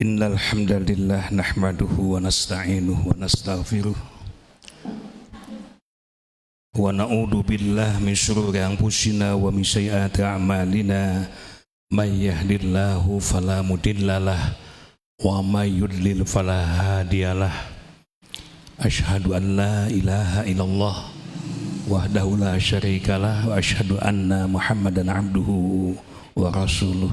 Innal hamdalillah nahmaduhu wa nasta'inuhu wa nastaghfiruh wa na'udzu billahi min shururi anfusina wa min sayyiati a'malina may yahdihillahu fala mudhillalah wa may yudlil fala hadiyalah. Asyhadu an la ilaha illallah wahdahu la syarikalah wa asyhadu anna Muhammadan abduhu wa rasuluh.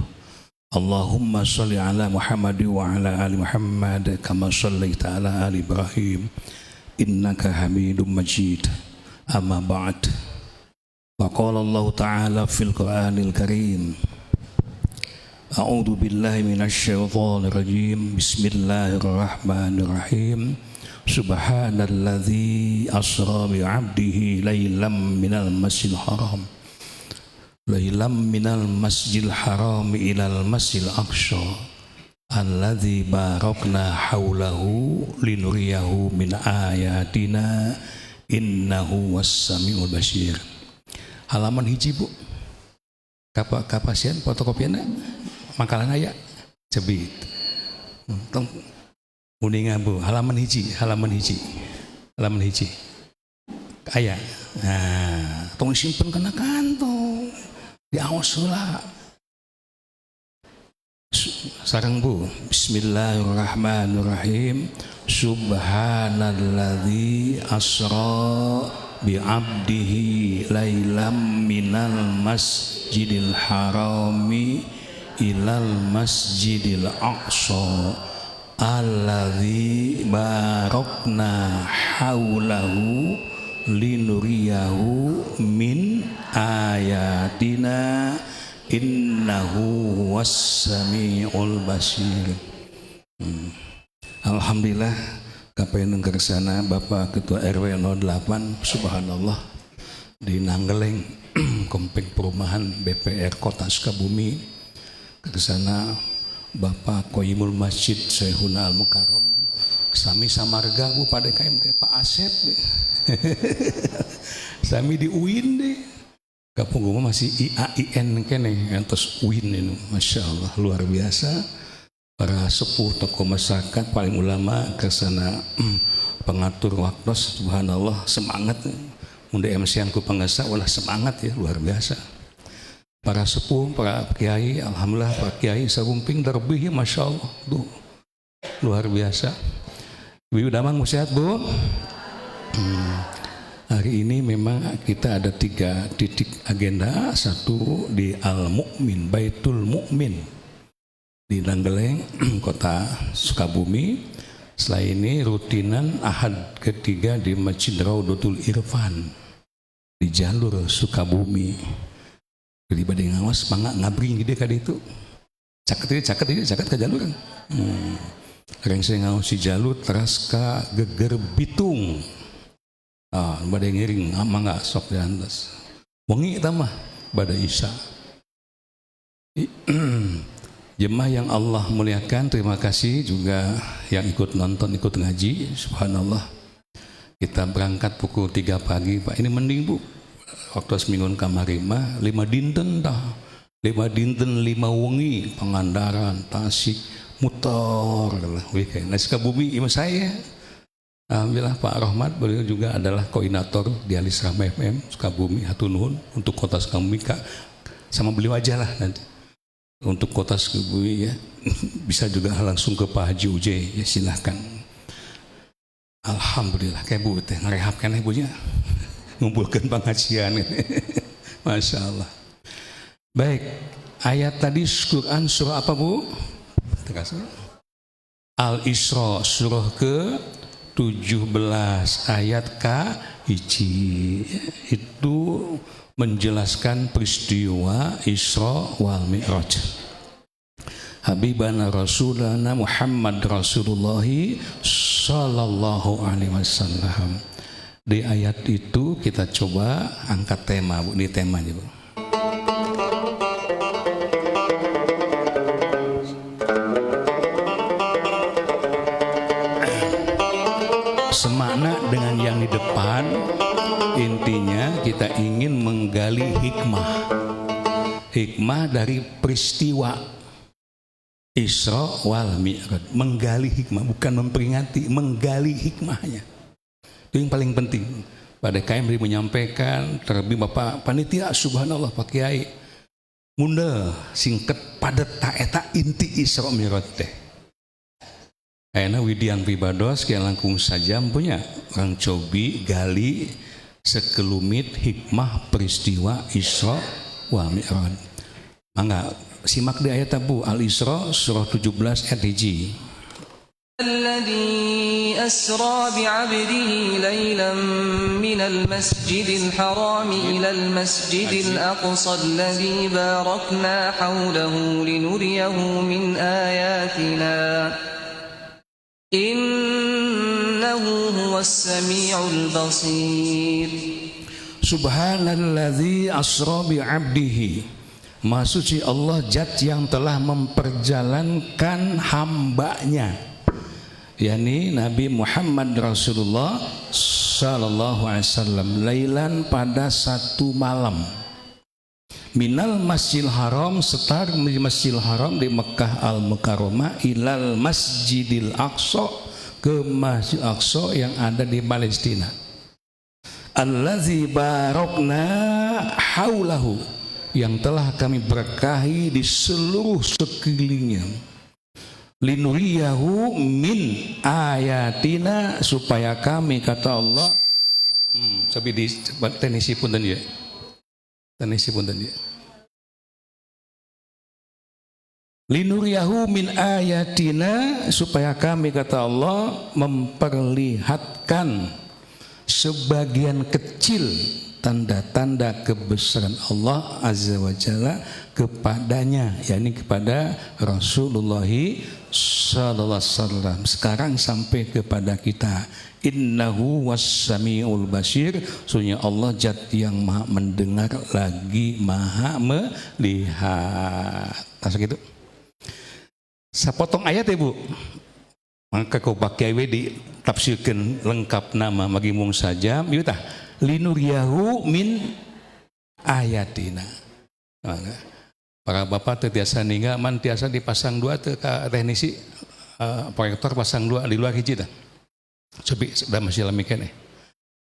Allahumma salli ala Muhammad wa ala ali Muhammad kama sallaita ala ali Ibrahim innaka Hamidum Majid. Amma ba'd. Wa qala Allah ta'ala fil Qur'anil Karim. A'udzu billahi minasy syaithanir rajim. Bismillahirrahmanirrahim. Subhanalladzi asra bi 'abdihi lailam minal masjidil haram Lailam minal masjidil haram ilal masjidil aqsa alladzi barakna haulahu linuriyahu min ayatina innahu wassamiul basir. Halaman hiji Bu. Kapasian fotokopiana makalan aya cebit. Tong uningan Bu, halaman hiji. Aya. Nah, tong simpen kana kantong. Diawas heula. Sareng Bu. Bismillahirrahmanirrahim. Subhanalladzi asra bi 'abdihi lailam minal masjidil harami ilal masjidil aqsa alladzi barakna haulahu linuriyahu min ayatina innahu wassami'ul basir. Alhamdulillah kapaeun kersana Bapak Ketua RW 08 subhanallah di Nanggeleng Komplek Perumahan BPR Kota Sukabumi. Kersana Bapak Qoyimul Masjid Syekhuna Al Mukarram sami samarga Bu pada KMT Pak Asep sami di UIN deh. Kapunggu masih IAIN kene entos UIN ini. Masya Allah luar biasa. Para sepuh tokoh masyarakat paling ulama kesana pengatur waktu subhanallah semangat. Munda MC-an ku pangasa ulah semangat ya luar biasa. Para sepuh, para kiai, alhamdulillah para kiai sarumping terbih masya Allah tuh luar biasa. Ibu Damang sehat Bu. Hari ini memang kita ada 3 titik agenda. Satu di Al-Mu'min, Baitul Mu'min di Nanggeleng, Kota Sukabumi. Setelah ini rutinan Ahad ketiga di Masjid Raudhatul Irfan di jalur Sukabumi. Jadi badai ngawas mangga ngabring gede ka ditu. Caket ke jalur kan. Reng saya ngawas si jalur teras ka Geger Bitung. Badai ngiring mangga sok di atas. Wengi eta mah badai Isya. Jemaah yang Allah muliakan, terima kasih juga yang ikut nonton, ikut ngaji. Subhanallah. Kita berangkat pukul 3 pagi, Pak. Ini mending Bu. Waktu seminggu kamari mah 5 dinten dah. 5 dinten 5 wengi Pangandaran, Tasik, muter lah weekend. Nah, Sukabumi imam saya. Alhamdulillah Pak Rahmat beliau juga adalah koordinator di Alisrama FM Sukabumi. Hatur nuhun untuk Kota Sukabumi Kak. Sama beliau aja lah nanti. Untuk Kota Sukabumi ya. Bisa juga langsung ke Pak Haji Uje ya silahkan. Alhamdulillah kayak Bu teh ngarehapkan ibunya. Ngumpulkan pengajian. Masya Allah. Baik, ayat tadi Quran surah apa Bu? Al-Isra surah ke 17 ayat K1 itu menjelaskan peristiwa Isra wal Mi'raj. Habibana Rasulana Muhammad Rasulullah sallallahu alaihi wasallam. Di ayat itu kita coba angkat tema Bu, ini temanya Bu. Semakna dengan yang di depan. Intinya kita ingin menggali hikmah dari peristiwa Isra wal Mi'raj, menggali hikmah, bukan memperingati, menggali hikmahnya. Itu yang paling penting. Pada KMRI menyampaikan, terlebih Bapak panitia, subhanallah Pak Kiai, munda singkat padat tak eta inti Isra Mi'raj teh. Ayeuna widian pibados kian langkung sajam punya orang cobi gali sekelumit hikmah peristiwa Isra wal Mi'raj. Mangga simak di ayat Bu Al-Isra surah 17 ayat 1. الذي أسرى بعبده ليلا من المسجد الحرام إلى المسجد الأقصى الذي باركنا حوله لنريه من آياتنا إنه هو السميع البصير. Subhanalladzi asra bi'abdihi, Maha suci Allah zat yang telah memperjalankan hambanya, yakni Nabi Muhammad Rasulullah sallallahu alaihi wasallam, lailan pada satu malam, minal Masjidil Haram, setar di Masjidil Haram di Mekah Al-Mukarramah, ilal Masjidil Aqsa, ke Masjid Aqsa yang ada di Palestina, allazi barokna haulahu, yang telah kami berkahi di seluruh sekelilingnya, linuriyahu min ayatina, supaya kami, kata Allah, tapi di tenisi punten dia, tenisi punten dia, linuriyahu min ayatina, supaya kami, kata Allah, memperlihatkan sebagian kecil tanda-tanda kebesaran Allah Azza wa Jalla kepadanya, yakni kepada Rasulullah sallallahu alaihi wasallam, sekarang sampai kepada kita. Innahu was-sami'ul basir, sesungguhnya Allah zat yang maha mendengar lagi maha melihat. Masa gitu. Sapotong ayat ya Bu, maka kau pakai wedi tafsirkan lengkap nama bagi mung saja yuta linuriyahu min ayatina. Para bapak tiasa ningga man tiasa dipasang dua ke teknisi proyektor pasang dua di luar hiji dah. Cobi sudah masih lamikan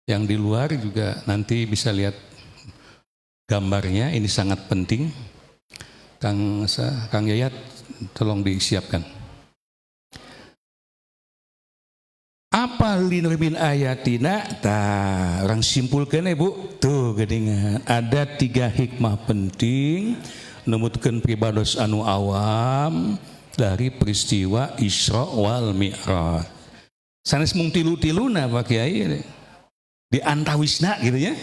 yang di luar juga nanti bisa lihat gambarnya, ini sangat penting. Kang Yayat tolong disiapkan. Apa linurimin ayatina? Orang simpulkan ya Bu, tuh gedingan ada 3 hikmah penting nemutkeun pribados anu awam dari peristiwa Isra wal Mi'raj. Sanes mung tilu-tiluna Pak Kiai di antawisna gitu ya,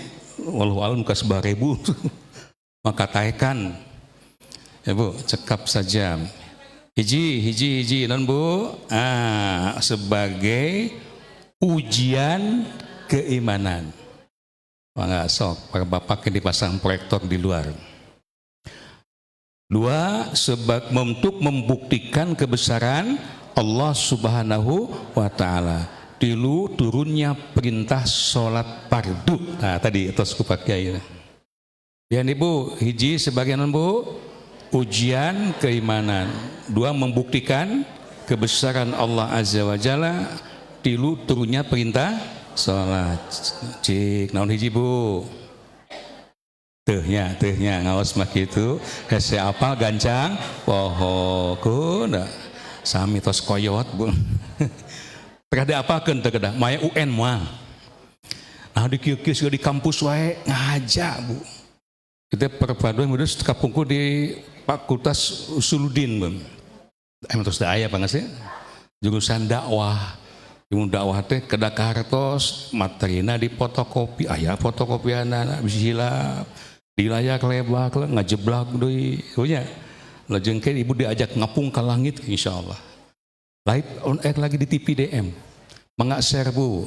wallahu alam ka 1000 maka taekan ya Bu, cekap saja hiji non Bu, sebagai ujian keimanan. Mangga sok para bapak yang dipasang proyektor di luar. 2, untuk membuktikan kebesaran Allah Subhanahu wa taala. 3, turunnya perintah sholat fardu. Nah tadi atas kupakai. Ya nih Bu, hiji sebagian Bu, ujian keimanan. 2, membuktikan kebesaran Allah Azza wa Jalla. 3, turunnya perintah sholat. Cik naon hiji Bu, tehnya ngawas mah gitu hese apa gancang poho kuda sami tos koyot Bu. Terkada apakeun teu kedah maya UN moal. Nah di kieu-kieu di kampus wae ngajak Bu. Kita perpaduan modus kapungku di Fakultas Usuluddin Bang. Terus da aya pangasih jurusan dakwah. Ilmu dakwah teh kedah kartos materina di fotokopi, aya fotokopianna bisi hilap di layar lebar ngajeblak deui. Nya lajeng ke ibu diajak ngapung ka langit insyaallah. Live on air lagi di TV DM. Mangga share Bu.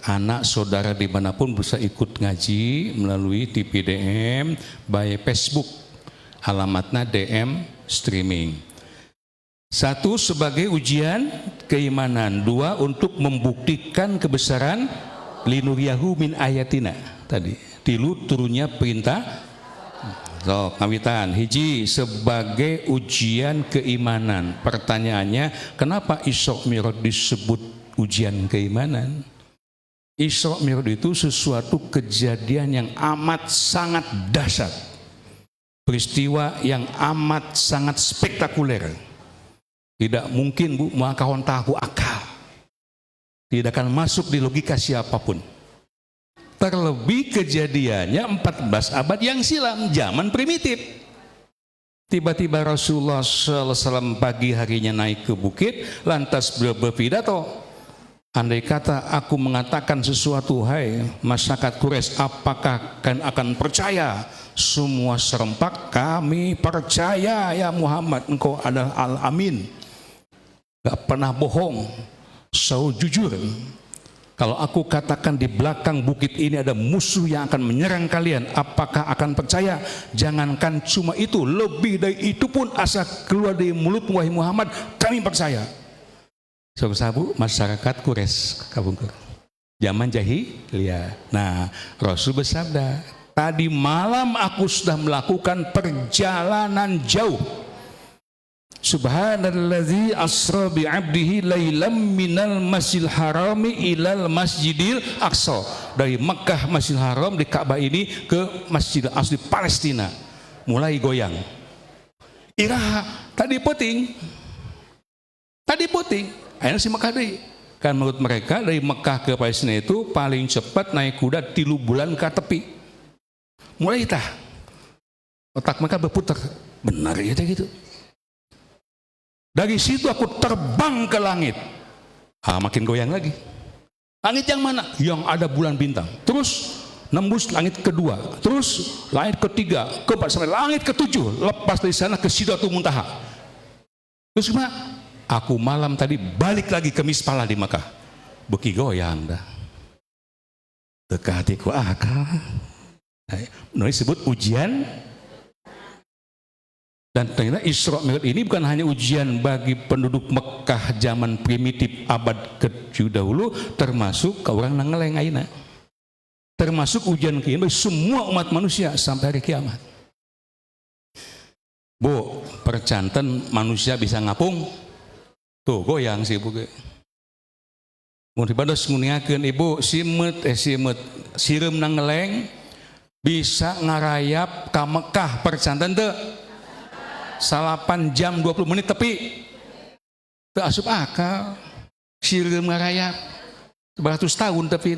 Anak saudara dimanapun bisa ikut ngaji melalui TV DM by Facebook, alamatnya DM streaming. 1, sebagai ujian keimanan. 2, untuk membuktikan kebesaran linuriyahu min ayatina tadi. 3, turunnya perintah So, ngawitan hiji sebagai ujian keimanan. Pertanyaannya, kenapa Isra Mi'raj disebut ujian keimanan? Isra Mi'raj itu sesuatu kejadian yang amat sangat dahsyat. Peristiwa yang amat sangat spektakuler. Tidak mungkin Bu makahon tahu akal. Tidak akan masuk di logika siapapun. Terlebih kejadiannya 14 abad yang silam, zaman primitif. Tiba-tiba Rasulullah SAW pagi harinya naik ke bukit, lantas beliau berpidato. Andai kata aku mengatakan sesuatu, hai masyarakat Quraisy, apakah akan percaya? Semua serempak, kami percaya ya Muhammad, engkau adalah Al-Amin. Gak pernah bohong, selalu jujur. Kalau aku katakan di belakang bukit ini ada musuh yang akan menyerang kalian, apakah akan percaya? Jangankan cuma itu, lebih dari itu pun asal keluar dari mulut wahai Muhammad, kami percaya. Sabu-sabu masyarakat Quraisy kabungkur. Zaman jahiliyah. Nah, Rasul bersabda, tadi malam aku sudah melakukan perjalanan jauh. Subhanalladzi asra bi 'abdihi lailam minal masjidil harami ilal masjidil aqsa. Dari Mekah Masjidil Haram di Ka'bah ini ke Masjidil Aqsa di Palestina. Mulai goyang. Iraha tadi puting. Ayeuna si Mekah deui. Kan menurut mereka dari Mekah ke Palestina itu paling cepat naik kuda 3 bulan ke tepi. Mulai tah. Otak mereka berputar. Benar ya gitu. Dari situ aku terbang ke langit. Makin goyang lagi. Langit yang mana? Yang ada bulan bintang. Terus nembus langit kedua. Terus langit ketiga, keempat, sampai langit ketujuh. Lepas dari sana ke Sidratul Muntaha. Terus gimana? Aku malam tadi balik lagi ke Mispala di Makkah. Beki goyang dah. Teka hatiku akal. Nah, disebut ujian. Dan ternyata Isra Mi'raj ini bukan hanya ujian bagi penduduk Mekah zaman primitif abad ke-7 dahulu, termasuk ke orang nangeleng aina. Termasuk ujian keimanan bagi semua umat manusia sampai hari kiamat. Bu, percanten manusia bisa ngapung? Tuh goyang sih Bu. Mun dibados nguniakeun Ibu sireum nangeleng bisa ngarayap ka Mekah percanten teu? 8 jam 20 menit tapi teu asup akal. Sireum ngarayap 100 tahun tapi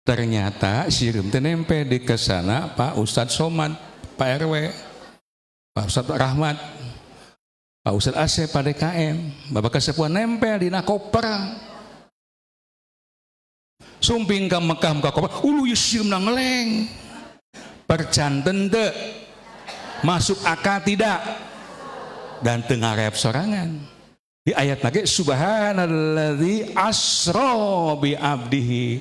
ternyata sireum teh nempe di kesana Pak Ustadz Somad, Pak RW, Pak Ustadz Rahmat, Pak Ustadz Asep, Pak DKM, Bapak Kesepuan nempel di koper. Sumping ka Mekah muka koper, sireum nangeleng. Percanten teu masuk akal tidak? Dan tengah rep sorangan. Di ayat lagi subhanalladzi asra bi 'abdihi.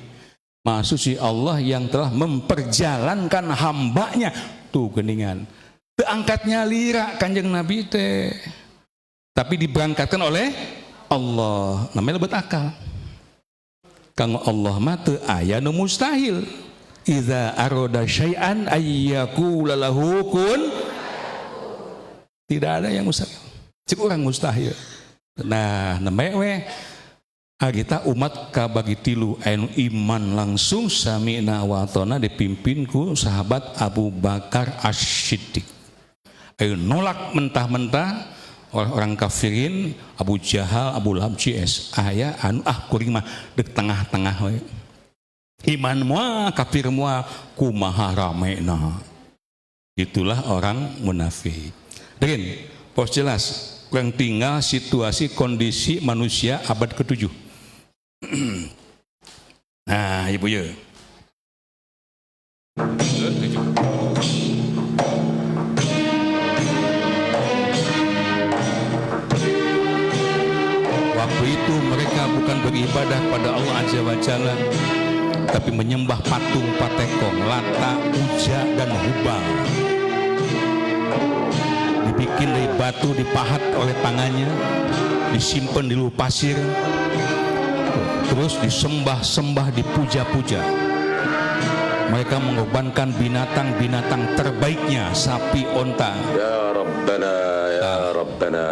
Maksud si Allah yang telah memperjalankan hambanya. Tuh geningan. Teu angkatnya lira Kanjeng Nabi teh. Tapi diberangkatkan oleh Allah. Namanya lebet akal. Kanggo Allah mah teu aya nu mustahil. Idza arada syai'an ayyaqula lahu kun. Tidak ada yang mustahil. Cek orang mustahil. Nah, namanya kita umat kabagi tilu anu iman langsung sami'na wa ata'na dipimpin ku sahabat Abu Bakar As-Siddiq. Ayo nolak mentah-mentah oleh orang kafirin Abu Jahal, Abu Lahab, CS. Aya anu kuring mah di tengah-tengah we. Iman mua kafir mua kumaha ramena. Itulah orang munafik. Dengen, pos jelas, kurang tinggal situasi kondisi manusia abad ke-7. Nah, Ibu ya. Waktu itu mereka bukan beribadah pada Allah Azza wa Jalla, tapi menyembah patung patekong, Lata, Uja, dan Hubal. Dibikin dari batu, dipahat oleh tangannya, disimpan di luh pasir, terus disembah-sembah, dipuja-puja. Mereka mengorbankan binatang-binatang terbaiknya, sapi, onta. Ya Rabbana, ya Rabbana,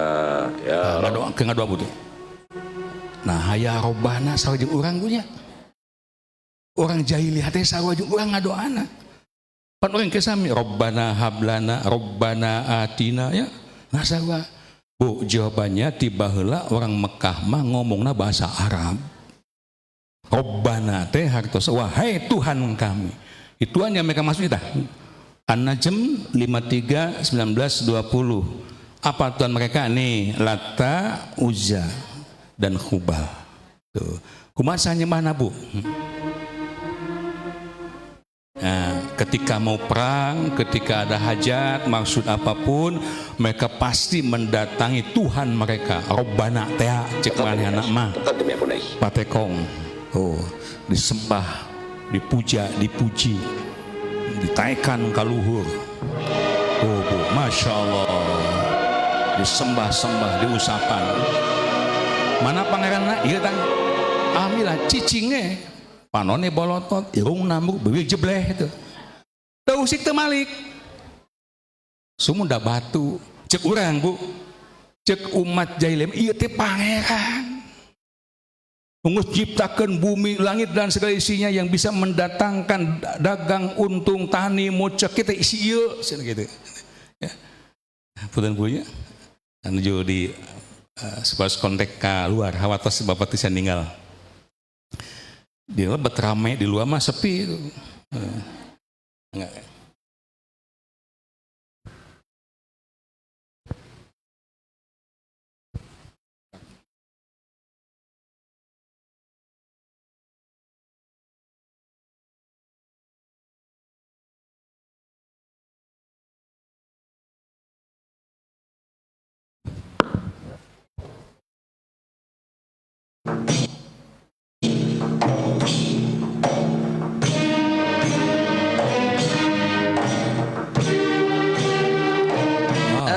ya Rabbana. Kenapa doa tuh? Nah, ya Rabbana sawajeng urang punya. Orang jahiliyah teh sawajeng urang ngadoana. Pan orang kesami Rabbana hablana, Rabbana atina ya. Nah sawa. Bu, jawabannya tiba heula orang Mekah mah ngomongna bahasa Arab. Rabbana teh hartos wahai Tuhan kami. Ituan yang mereka maksudnya dah. An-Najm 53 19 20. Apa Tuhan mereka nih? Lata, Uzza dan Hubal. Tuh. Kumaha nyembah na Bu? Nah, ketika mau perang, ketika ada hajat, maksud apapun, mereka pasti mendatangi Tuhan mereka. Rabbana teh cek maneh anak mah. Patekong. Oh, disembah, dipuja, dipuji, ditaikan ka luhur. Oh, Bu, Masya Allah. Disembah-sembah, diusapan. Mana pangeranna? Ieu tah. Amilah cicingnya. Panone bolotot, irung nambuk, bibir jebleh itu. Teu usik teu malik. Sumunda batu. Cek urang Bu. Cek umat jahiliyah ieu teh pangeran. Mengus ciptakan bumi, langit dan segala isinya yang bisa mendatangkan dagang, untung, tani, mocek kita isi ieu gitu. Ya. Punten Bu nya. Anu di sepas kontak ka luar, hawatos bapak teh ninggal. Di lebat rame, di luar mah sepi itu. Enggak.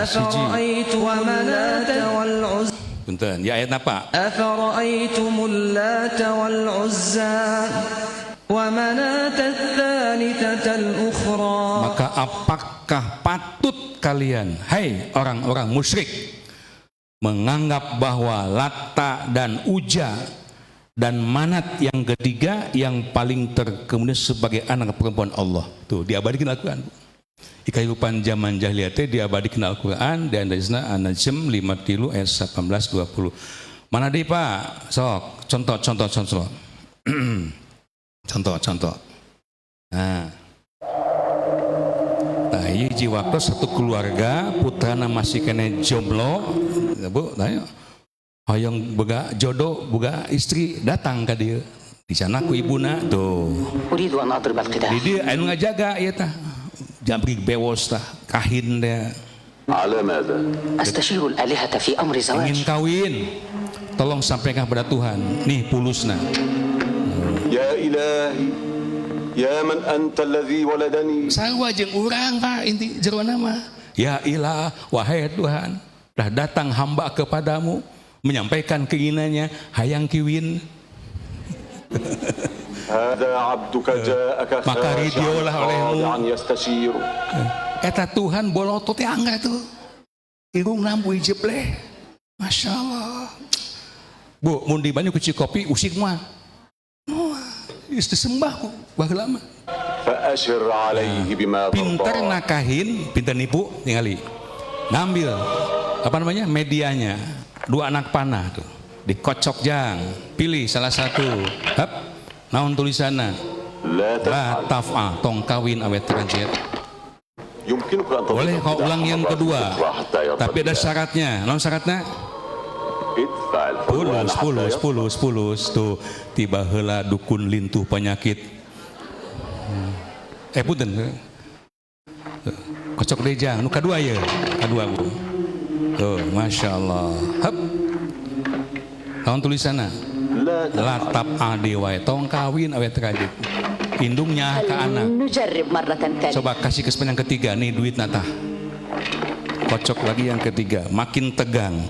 أفرأيتم اللات والعزى Punten, ya ayat apa? أفرأيتم اللات والعزى ومناة الثالثة الأخرى. Maka apakah patut kalian, hai orang-orang musyrik, menganggap bahwa Lata dan Uja dan Manat yang ketiga yang paling terkemudian sebagai anak perempuan Allah? Tuh diabadikan Al-Quran. Kehidupan zaman jahiliyah teh diabadikan Al-Quran dan dari sana An-Najm 53 ayat 18 20. Mana di Pak? Sok contoh. contoh. Nah, iya jiwakto satu keluarga putrana masih kena jomblo, Bu, tanya. Hayang boga jodoh, boga istri datang ke dia. Di sana ku ibuna tuh. Di dia anu ngajaga ieu tah. Jambrik bewos tah, kahin teh. Astashirul alihata fi amri zawaj. Ingin kawin. Tolong sampaikan kepada Tuhan. Nih pulusna. Ya Ilahi, ya man anta alladhi waladani. Sarua jeung urang Pak inti jero nama. Ya Ilah, wahai Tuhan, dah datang hamba kepadamu menyampaikan keinginannya, hayang kiwin. Maka ridiolah olehmu. Eta Tuhan bolotot teh angga tuh. Irung nambu jebleh. Masya Allah. Bu, mun di banyu kecil kopi usik mah. Disembah ku baheula mah. Pinter nakahin, pinter nipu, ningali. Ngambil apa namanya? Medianya. 2 anak panah tuh. Dikocok jang, pilih salah satu. Hap. Naon tulisanna? La taf'a, tong kawin awet transit. Boleh kau ulang yang kedua. Tapi ada syaratnya. Naon syaratnya? Pulus tuh tiba heula dukun lintuh penyakit. Punten. Kocok deui jang, nu kadua ye. Kadua Bu. Tuh, Masya Allah. Hap. Naon tulisanna? Latap adi wae tong kawin awet rajit. Indungnya ke anak. Coba kasih kesempatan yang ketiga nih duit nata. Kocok lagi yang ketiga, makin tegang.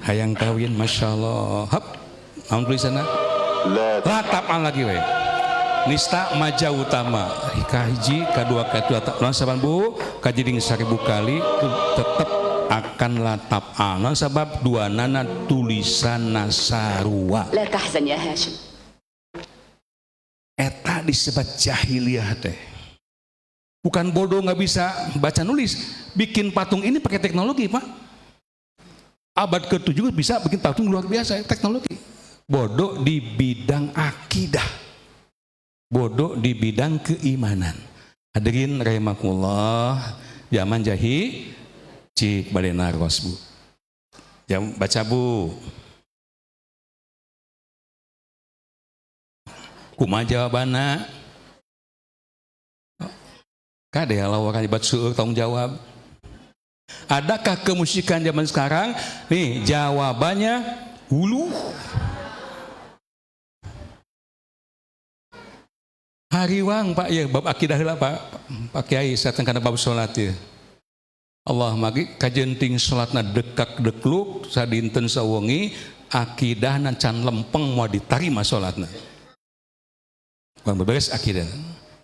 Hayang kawin, Masya Allah. Hap, namun tulisannya latap lagi wae. nista maja utama kahiji kadua katilu non saban bu kajiding 1000 kali itu tetap akan latap non sabab dua nana tulisan nasarua لا تحزن يا هاشم eta disebut jahiliyah teh. Bukan bodoh nggak bisa baca nulis, bikin patung ini pakai teknologi pak. Abad ke-7 bisa bikin patung luar biasa teknologi. Bodoh di bidang akidah, bodoh di bidang keimanan. Hadirin rahimakumullah, zaman jahil cik badena ros bu. Jam baca bu. Kumaha jawabanna? Kade lawakan ibat seueur tanggung jawab. Adakah kemusikan zaman sekarang? Nih jawabannya hulu. Hariwang Pak ya bab akidah lah Pak. Pak Kiai sateng kana bab salat ya. Allah magi kajenting salatna dekak dekluk sadinten sawengi akidahna can lempeng moal ditarima salatna. Bukan beberes akidah.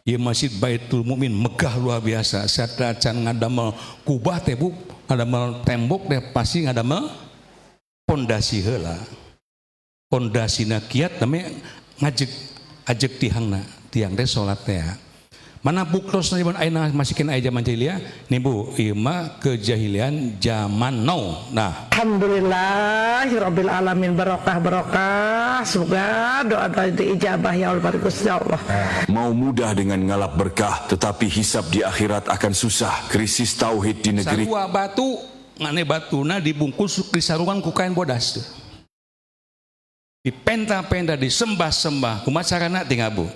Ieu Masjid Baitul Mukmin megah luar biasa. Satra can ngadamel kubah teh bu, ngadamel tembok teh pasti ngadamel pondasi heula. Pondasina kiat namanya ngajek tihangna, tiang teh salat teh. Mana buktos zaman ayeuna masih kena aya zaman jahiliyah? Nih Bu, ieu mah kejahilian zaman now. Nah, alhamdulillahirabbil alamin barokah. Semoga doa diijabah ya Allah Gusti Allah. Mau mudah dengan ngalap berkah, tetapi hisab di akhirat akan susah. Krisis tauhid di negeri. sarua batu, ngane batuna dibungkus di sarungan ku kain bodas tuh. Dipenta-penta, disembah-sembah. Kumaha carana tinggal Bu?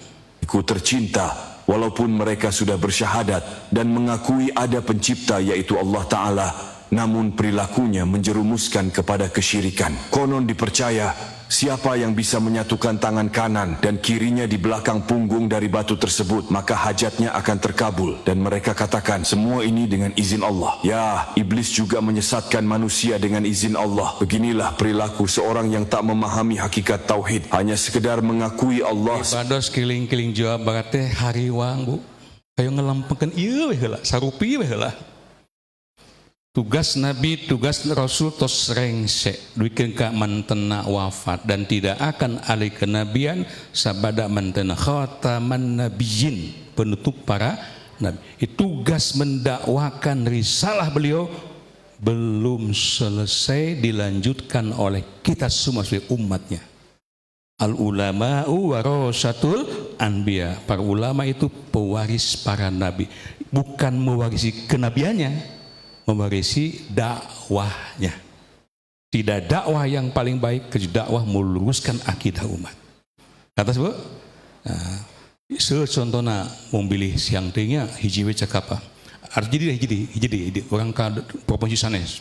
Ku tercinta, walaupun mereka sudah bersyahadat dan mengakui ada pencipta yaitu Allah Ta'ala, namun perilakunya menjerumuskan kepada kesyirikan. Konon dipercaya, siapa yang bisa menyatukan tangan kanan dan kirinya di belakang punggung dari batu tersebut, maka hajatnya akan terkabul. Dan mereka katakan, semua ini dengan izin Allah. Ya, iblis juga menyesatkan manusia dengan izin Allah. Beginilah perilaku seorang yang tak memahami hakikat tauhid, hanya sekedar mengakui Allah. Bados kiling-kiling Jawa Barat teh hariwang Bu. Kayak ngelempengkeun ieu we heula, sarupi we heula. Tugas Nabi, tugas Rasul tos rengse duikeun ka mantena wafat dan tidak akan alih kenabian sabada mantena khataman nabiyyin, penutup para nabi. Tugas mendakwakan risalah beliau belum selesai dilanjutkan oleh kita semua sebagai umatnya. Al ulama'u warasatul anbiya. Para ulama itu pewaris para nabi, bukan mewarisi kenabiannya, mewarisi dakwahnya. Tidak dakwah yang paling baik kecuali dakwah meluruskan akidah umat. Kata sebut, contohnya memilih siang tingnya hiji we cakapa. Jadi orang ka provinsi sanes.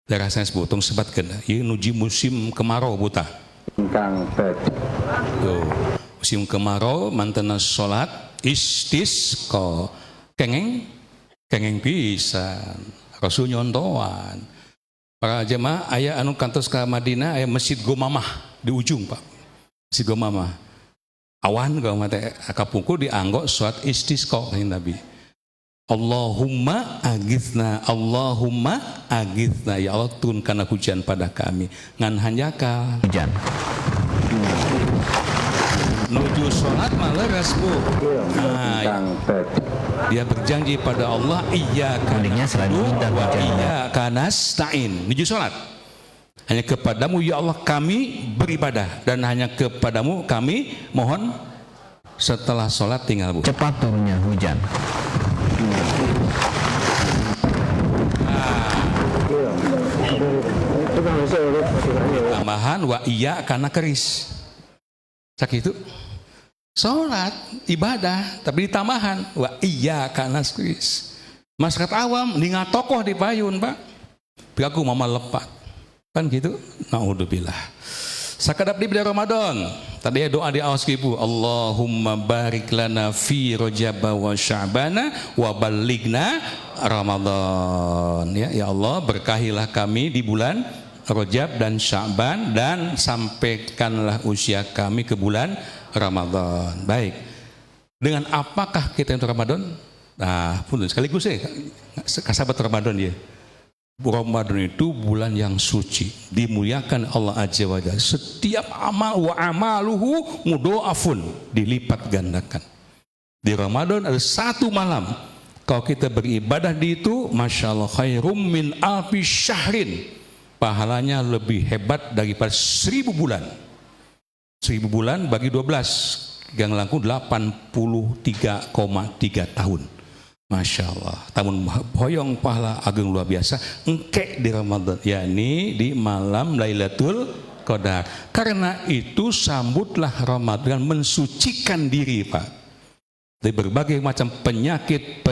Daerah sanes bu, tong sebatkeun. Ieu nuju musim kemarau buta. Tuh, musim kemarau mantena salat istisqa. Kengeng pisan. Rasul nyontoan. Para jemaah aya anu kantos ka Madinah aya Masjid Gomamah di ujung Pak. Masjid Gomamah. Awan gomamah teh akapungkur dianggo salat istisqa ka Nabi. Allahumma agithna ya Allah turunkanlah hujan pada kami. Ngan hanjaka hujan. Nuju salat malah rasbu. Dia berjanji pada Allah iyyaka na'budu wa iyyaka nasta'in. Nuju salat. Hanya kepadamu ya Allah kami beribadah dan hanya kepadamu kami mohon. Setelah salat tinggal Bu. Cepat turunnya hujan. Tambahan wa iyyaka keris. Sakitu. Salat ibadah tapi ditambahan wa iyyaka nasta'in. Masyarakat awam ningal tokoh di payun Pak. Piaku mama lepat. Kan gitu. Naudzubillah. Sakadap di bulan Ramadan. Tadi doa di awas ibu. Allahumma barik lana fi Rajab wa Sya'bana wa ballighna Ramadan. Ya Allah berkahilah kami di bulan Rajab dan Sya'ban dan sampaikanlah usia kami ke bulan Ramadan. Baik. Dengan apakah kita itu Ramadan? Nah, punten sekaligus kasabat Ramadan ya. Ramadan itu bulan yang suci, dimuliakan Allah Azza wa Jalla. Setiap amal wa amaluhu mudha'afun, dilipat gandakan. Di Ramadan ada satu malam, kalau kita beribadah di itu, masya Allah, khairum min alfi syahrin, pahalanya lebih hebat daripada 1000 bulan. 1000 bulan bagi 12, yang langkung 83,3 tahun. Masya Allah, tamun hoyong pahala ageng luar biasa engke di Ramadan, yakni di malam Lailatul Qadar. Karena itu sambutlah Ramadan mensucikan diri Pak dari berbagai macam penyakit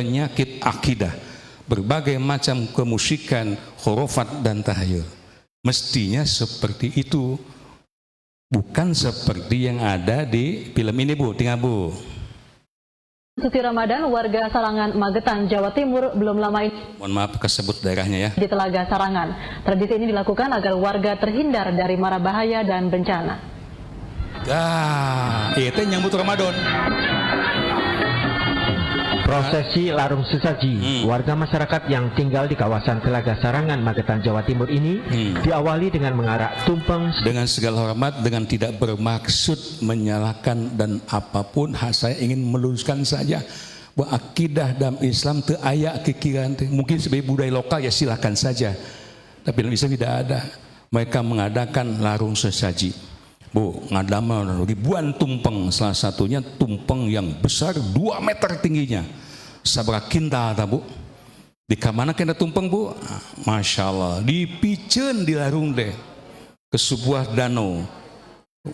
akidah, berbagai macam kemusyrikan, khurafat dan tahayul. Mestinya seperti itu, bukan seperti yang ada di film ini Bu. Tinggal Bu. Suci Ramadan, warga Sarangan, Magetan, Jawa Timur belum lama ini, Mohon maaf kesebut daerahnya ya, di Telaga Sarangan. Tradisi ini dilakukan agar warga terhindar dari mara bahaya dan bencana. Itu nyambut Ramadan. Prosesi larung sesaji warga masyarakat yang tinggal di kawasan Telaga Sarangan, Magetan, Jawa Timur ini diawali dengan mengarak tumpeng Dengan segala hormat, dengan tidak bermaksud menyalahkan dan apapun, saya ingin meluruskan saja bahwa akidah dalam Islam teu aya kekiran. Mungkin sebagai budaya lokal ya silakan saja, tapi dalam Islam tidak ada. Mereka mengadakan larung sesaji, Bu, ngadaman ribuan tumpeng, salah satunya tumpeng yang besar 2 meter tingginya, sabra kintal ta Bu. Di kamana kena tumpeng Bu? Masya Allah, dipicen di larung deh ke sebuah danau.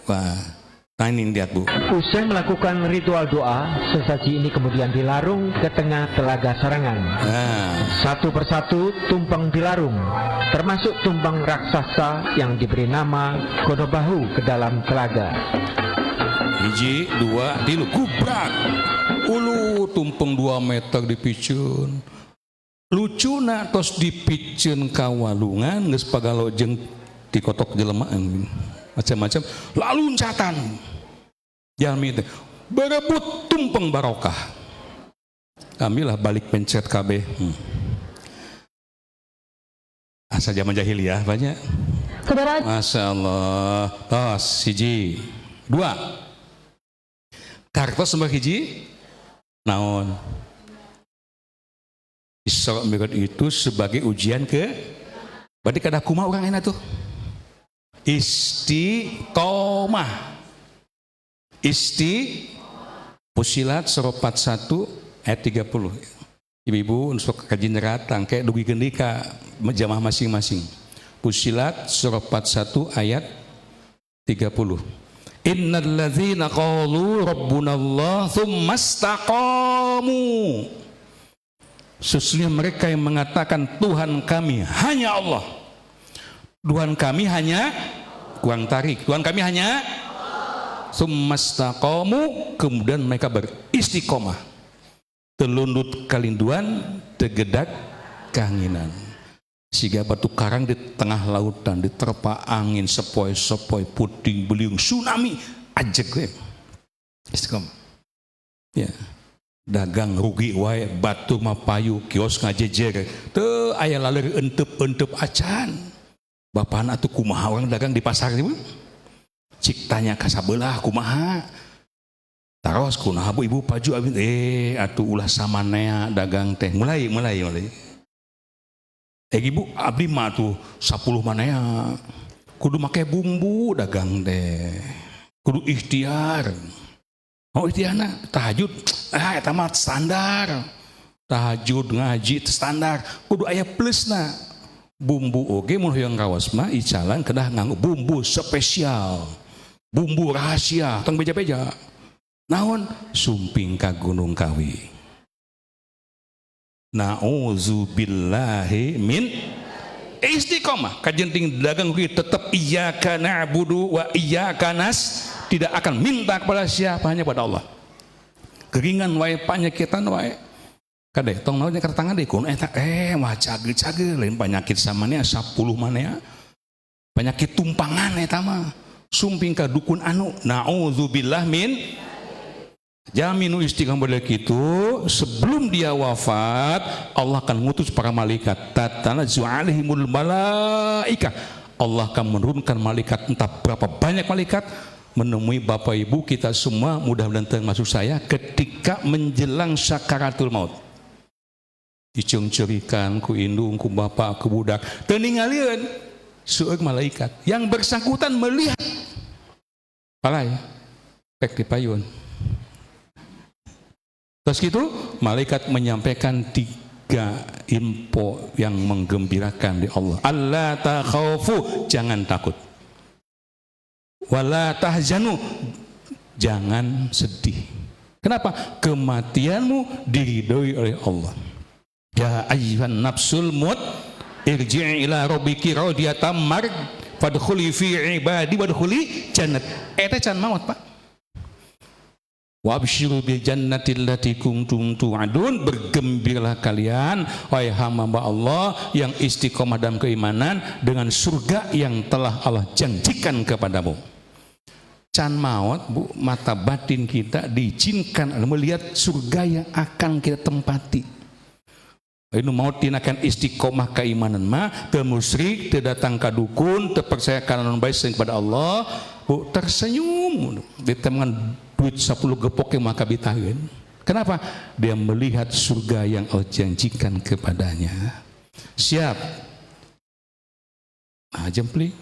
Wah, nah ini lihat Bu. Usai melakukan ritual doa, sesaji ini kemudian dilarung ke tengah Telaga Sarangan. Satu persatu tumpeng dilarung, termasuk tumpeng raksasa yang diberi nama Gonobahu ke dalam telaga. 1, 2, 3, gubrak. Ulu tumpeng 2 meter dipicen. Lucuna tos dipicen kawalungan geus pagalojeng dikotok jelema macam-macam, lalu loncatan jalmi teh berebut tumpeng barokah. Kamilah balik pencet KB. Asa zaman jahiliyah banyak. Saudara, Masya Allah. Tos 1, 2. Kartos nomor 1 naon? Isra Mi'raj itu sebagai ujian ke, berarti kada kumaha orang enak tuh. Istiqomah. Fusilat surat 41 ayat 30. Ibu-ibu untuk kaji nerat tangke dugi gendika jamaah masing-masing. Fusilat surat 41 ayat 30. Innal ladzina qalu rabbunallah tsumma istaqamu. Sesungguhnya mereka yang mengatakan Tuhan kami hanya Allah. Tuhan kami hanya kurang tarik. Tuhan kami hanya tsumma istaqamu, kemudian mereka beristiqomah. Telundut kalinduan, tegedak kanginan. Siga batu karang di tengah lautan, diterpa angin sepoi-sepoi, puting beliung, tsunami, ajeg. Istiqomah. Ya. Dagang rugi wae, batu mapayu, kios ngajejer, teu aya laler entep-entep acan. Bapana atuh kumaha orang dagang di pasar ieu? Cik tanya ka sabelah kumaha? Taros kunaha Bu Ibu paju abin atuh ulah samanea dagang teh. Mulai. Ibu abdi mah tuh 10 manea. Kudu make bumbu dagang teh. Kudu ikhtiar. Oh ikhtiarna tahajud, eta mah standar. Tahajud ngaji standar, kudu aya plusna. Bumbu oge mun hoyong kawas mah icalan kedah nganggo bumbu spesial. Bumbu rahasia, tong beja-beja. Naon? Sumping ka Gunung Kawi. Nauzubillahi min istiqomah. Kajenting dagang kuwi tetap iyyaka na'budu wa iyyaka nas. Tidak akan minta kepada siapa, hanya pada Allah. Keringan wae, penyakitan wae. Kade tong naon nya tangan deui kun eta mah cage-cage lain penyakit samanya 10 manea. Penyakit tumpangan eta mah. Sumping ka dukun anu naudzubillah min Jaminu istiqamah itu sebelum dia wafat Allah akan ngutus para malaikat. Tatanazzu alaihimul malaika. Allah akan menurunkan malaikat, entah berapa banyak malaikat, menemui bapak ibu kita semua, mudah-mudahan termasuk saya, ketika menjelang sakaratul maut. Diceng-cerikan ku indung, ku bapak, ku budak, teningalian seorang malaikat yang bersangkutan melihat palai pek di payun. Terus gitu malaikat menyampaikan 3 info yang menggembirakan di Allah. Allah takhaufu, jangan takut. Wala tahzanu, jangan sedih. Kenapa? Kematianmu diridhoi oleh Allah. Ya ayyuhan nafsul mut irji'i ila rabbiki radiyatan mar fadkhuli fi ibadi wadkhuli jannat. Eta can maut, Pak. Wa absyiru bil jannati allati kuntum tu'adun, bergembiralah kalian wahai hamba Allah yang istiqomah dalam keimanan dengan surga yang telah Allah janjikan kepadamu. Can maut, Bu, mata batin kita diizinkan melihat surga yang akan kita tempati. Ini mautin akan istiqomah keimanan mah, teu musyrik, teu datang ka dukun, teu percaya kana baik kepada Allah, Bu, tersenyum ditemukan duit 10 gepok yang maka bitahin. Kenapa? Dia melihat surga yang Allah janjikan kepadanya. Siap? Nah, jempli.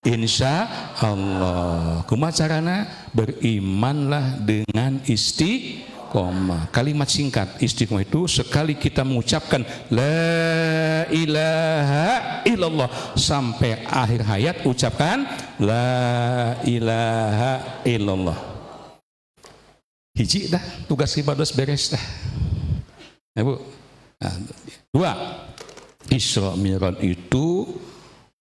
Insya Allah. Kumaha carana? Berimanlah dengan istiqomah. Kalimat singkat istiqomah itu sekali kita mengucapkan la ilaha illallah sampai akhir hayat ucapkan la ilaha illallah. Hiji dah, tugas ibadah beres dah. Ya, Bu. Nah, 2, Isra Mi'raj itu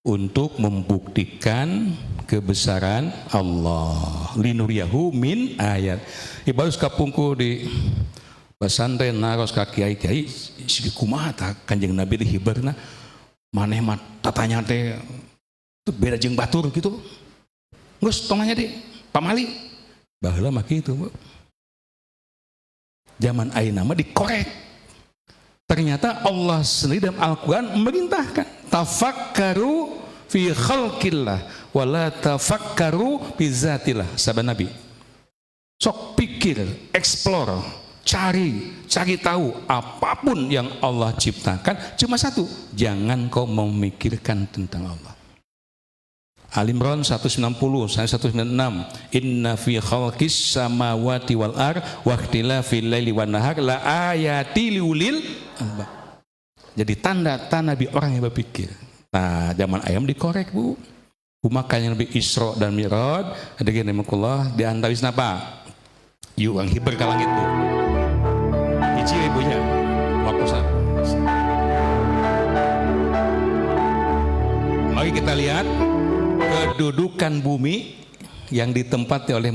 untuk membuktikan kebesaran Allah. Linuriyahu min ayat. Ibadah kapungku di pesantren naros ka kiai-kiai sigi kumaha tah Kanjeng Nabi dihibarna maneh mah tatanya teh beda jeung batur gitu. Geus tonganya di pamali. Baheula mah kitu, Bu. Zaman ayeuna mah dikorek. Ternyata Allah sendiri dalam Al-Quran memerintahkan tafakkaru fi khalqillah wala tafakkaru fi zatillah. Sabda Nabi, sok pikir, explore, cari tahu apapun yang Allah ciptakan, cuma satu, jangan kau memikirkan tentang Allah. Al-Imran 190 sampai 196. Inna fi khalqis samawati wal ar wa ikhtilafil laili wan nahar la ayati liulil albab. Jadi tanda-tanda bagi orang yang berpikir. Nah, zaman ayam dikorek, Bu. Kumakanya Nabi Isra dan Mi'raj ada gini makullah di antaris napa? Yuk ang hiber ka langit, Bu. Hiji ibunya waktu saat. Mari kita lihat kedudukan bumi yang ditempati oleh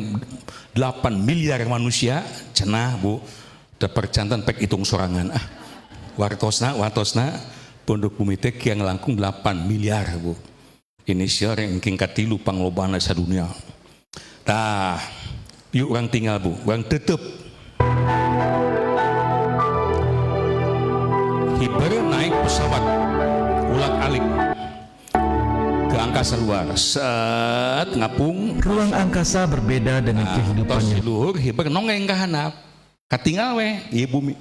8 miliar manusia. Cenah, Bu, terpercantan pek hitung sorangan. Wartosna penduduk bumi teh yang langkung 8 miliar, Bu. Inisial ranking katilu panglobana sadunia. Tah, yuk orang tinggal, Bu, orang tetep hiber naik pesawat ulak-alik ke angkasa luar, saat ngapung. Ruang angkasa berbeda dengan kehidupannya. Luhur hiber nongeng ka handap, katinggal we ieu bumi.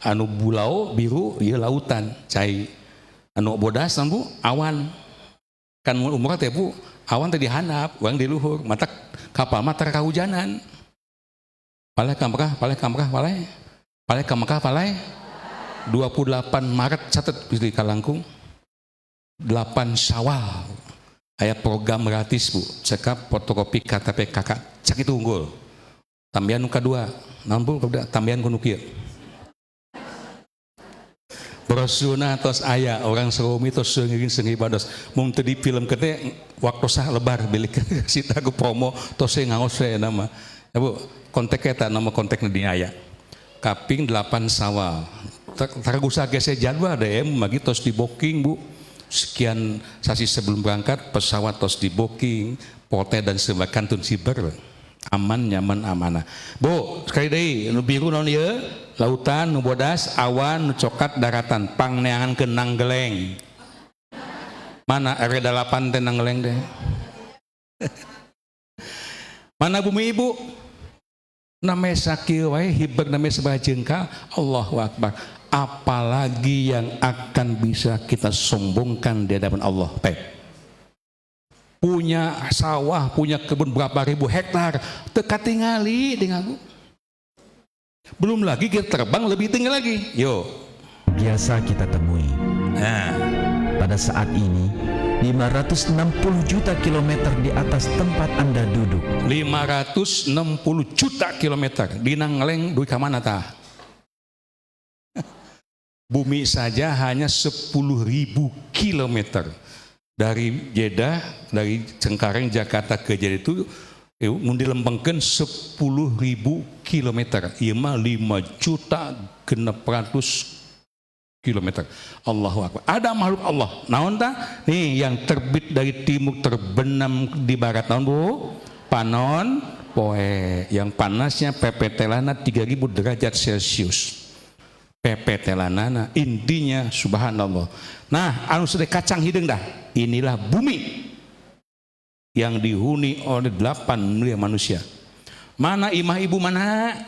Anu bulau biru ieu lautan, cai anu bodas Bu awan. Kan umur teh, Bu, awan teh di handap, urang di luhur, mata kapal mah teu kahujanan. Paleh ka Mekah, 28 Maret catet di Kalangkung. 8 Syawal aya program gratis, Bu, cekap fotokopi KTP kakak cak itu unggul. Tambihan nu kadua naon, Bu, tambihan kudu kieu brosuna tos aya orang serumi tos seungeun ibados mung teu di film kete waktu sah lebar bilik sita ku promo tos ngaos we nama. Ya, Bu, kontak eta nama kontakna di aya kaping 8 Syawal taragusa gese jadwal DM magi tos di booking, Bu. Sekian sasi sebelum berangkat pesawat tos di booking, pote dan sebagainya kantun siber. Aman, nyaman, amanah. Bu, sekali deui nu biru naon ieu? Lautan, nu bodas, awan, nu coklat, daratan, pangneangan ke Nanggeleng. Mana R8 teh Nanggeleng teh? Mana bumi ibu? Namanya sakieu wae hibeg namanya sabaraha jengkal. Allahu Akbar. Apalagi yang akan bisa kita sombongkan di hadapan Allah. Punya sawah, punya kebun berapa ribu hektar, teka tingali dengan belum lagi kita terbang lebih tinggi lagi. Yo. Biasa kita temui. Nah, pada saat ini 560 juta kilometer di atas tempat Anda duduk. 560 juta kilometer di Nanggeleng duit ka mana tah? Bumi saja hanya 10.000 kilometer. Dari Jeddah, dari Cengkareng Jakarta ke Jeddah itu mun dilempengkeun 10.000 kilometer. Ieu mah 5.600.000 kilometer. Allahu Akbar. Ada makhluk Allah. Naon tah? Nih yang terbit dari timur terbenam di barat. Naon Bu? Panon poe. Yang panasnya pepetelana 3.000 derajat Celcius. Pepetelanana intinya subhanallah. Nah, anu sedek kacang hideung dah. Inilah bumi yang dihuni oleh 8 miliar manusia. Mana imah ibu mana?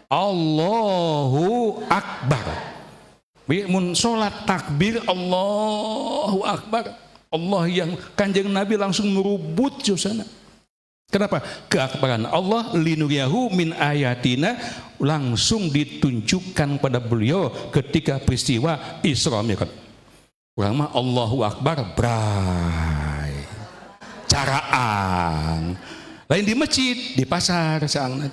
Allahu Akbar. Mun salat takbir Allahu Akbar. Allah yang Kanjeng Nabi langsung merubut josana. Kenapa? Keakbaran Allah linuriyahu min ayatina langsung ditunjukkan pada beliau ketika peristiwa Isra Mi'raj. Urang mah Allahu Akbar bray. Caraan. Lain di masjid, di pasar saangna.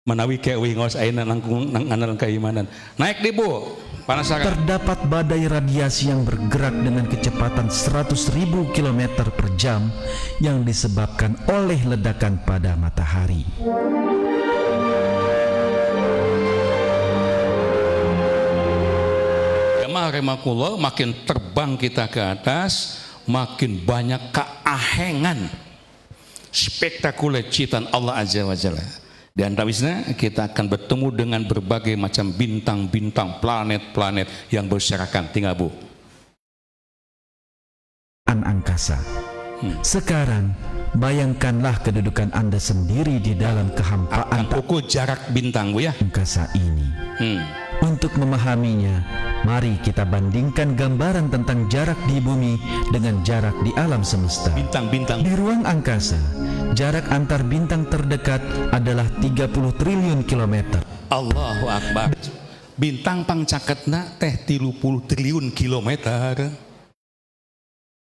Manawi keuing ngos ayeuna nangkung nang keimanan. Naik deh Bu. Panasaran. Terdapat badai radiasi yang bergerak dengan kecepatan 100.000 km per jam yang disebabkan oleh ledakan pada matahari. Remakullah, makin terbang kita ke atas, makin banyak keahengan spektakuler ciptaan Allah Azza wa Jalla. Di antawisna kita akan bertemu dengan berbagai macam bintang-bintang, planet-planet yang berserakan. Tinggal Bu. Angkasa. Sekarang bayangkanlah kedudukan Anda sendiri di dalam kehampaan Akan ukur jarak bintang Bu ya. angkasa ini. Untuk memahaminya, mari kita bandingkan gambaran tentang jarak di bumi dengan jarak di alam semesta. Bintang-bintang. Di ruang angkasa, jarak antar bintang terdekat adalah 30 triliun kilometer. Allahu Akbar. Bintang pangcaketna teh 30 triliun kilometer.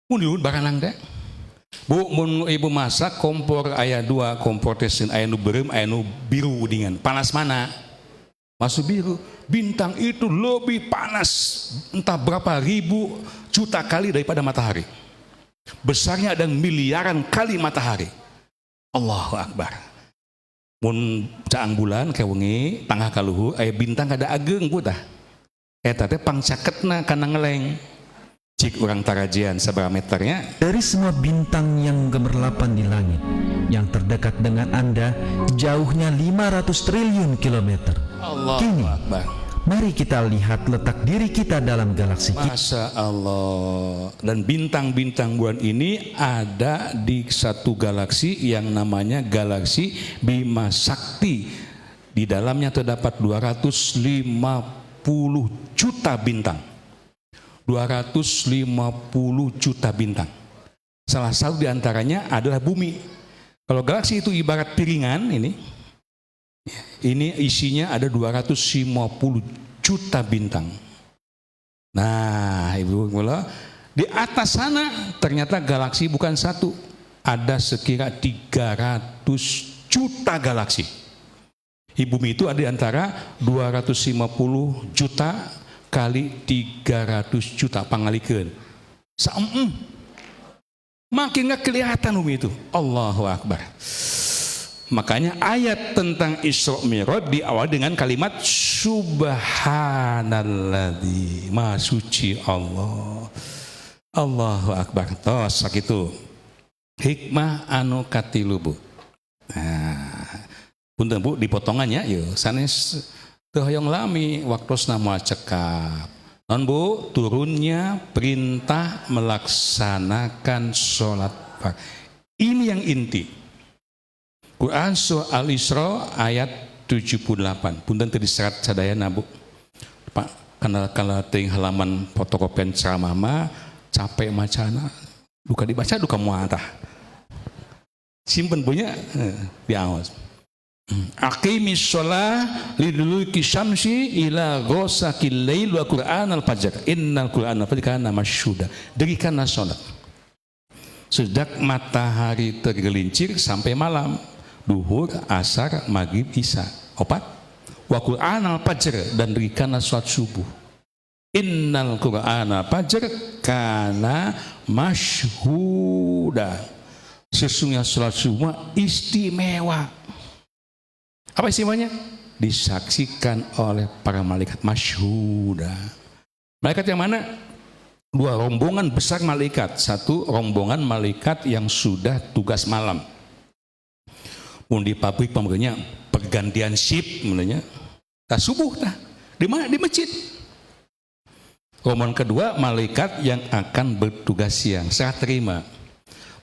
Mun baranang teh. Bu, mun ibu masak kompor aya 2 kompor teh aya nu beureum aya nu biru udingan. Panas mana? Masuk biru. Bintang itu lebih panas entah berapa ribu juta kali daripada matahari. Besarnya ada miliaran kali matahari. Allahu Akbar. Mun caang bulan kewengi tangah kaluhur aya bintang kada ageng Bu tah. Eta teh pangcaketna kana ngeleng. Cik urang tarajian sabaraha meternya? Dari semua bintang yang gemerlapan di langit, yang terdekat dengan Anda jauhnya 500 triliun kilometer. Kini, mari kita lihat letak diri kita dalam galaksi kita. Masya Allah. Dan bintang-bintang bulan ini ada di satu galaksi yang namanya galaksi Bima Sakti. Di dalamnya terdapat 250 juta bintang. 250 juta bintang. Salah satu diantaranya adalah bumi. Kalau galaksi itu ibarat piringan ini isinya ada 250 juta bintang. Nah, Ibu, di atas sana ternyata galaksi bukan satu, ada sekira 300 juta galaksi. Di bumi itu ada di antara 250 juta kali 300 juta pangalikeun. Makin gak kelihatan bumi itu. Allahu Akbar. Makanya ayat tentang Isra Mi'raj diawali dengan kalimat Subhanalladzi, Maha suci Allah. Allahu Akbar. Tos sakitu. Hikmah anu katilu Bu. Nah, punten Bu dipotongannya yuk sanes teu hoyong lami waktosna moal cekap. Non Bu, turunnya perintah melaksanakan sholat fardu. Ini yang inti. Quran surah Al-Isra ayat 78. Punten teu diserat sadayana Bu. Pak, kana teuing halaman fotokopian ceramah mah capek macana. Duka dibaca duka moal tah. Simpen punya diaos. Aqimis shalah liduluki syamsi ila ghasaqil lail wa qur'anal fajr. Innal qur'anal fajr kana masyhuda. Dirikanlah salat sejak matahari tergelincir sampai malam, duhur, asar, maghrib, isya. Opat. Wa qur'anal fajr, dan dirikanlah salat subuh. Innal qur'anal fajr kana masyhuda. Sesungguhnya sholat subuh istimewa. Apa istimewanya? Disaksikan oleh para malaikat masyhuda. Malaikat yang mana? Dua rombongan besar malaikat. Satu rombongan malaikat yang sudah tugas malam. Di pabrik pemegangnya pergantian shift menanya. Tah subuh tah. Di mana? Di masjid. Rombongan kedua malaikat yang akan bertugas siang. Serah terima.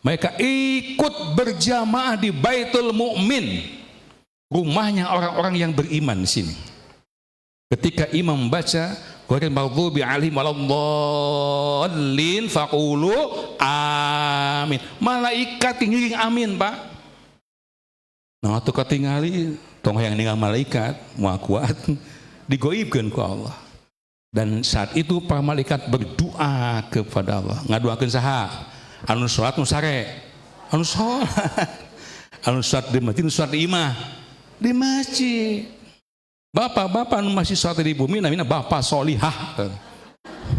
Mereka ikut berjamaah di Baitul Mu'min, rumahnya orang-orang yang beriman di sini. Ketika imam membaca ghairil maghdubi 'alaihim waladdallin faqulu amin. Malaikat ngiring amin, Pak. Nah, atuh katingali tong yang ninggal malaikat moal kuat digoibkeun ku Allah. Dan saat itu para malaikat berdoa kepada Allah. Ngaduakeun saha? Anu sholat nu sare, anu sholat, anu sholat di masjid, anu sholat di imah, di masjid. Bapak-bapak anu masih sholat di bumi, namanya bapak solihah.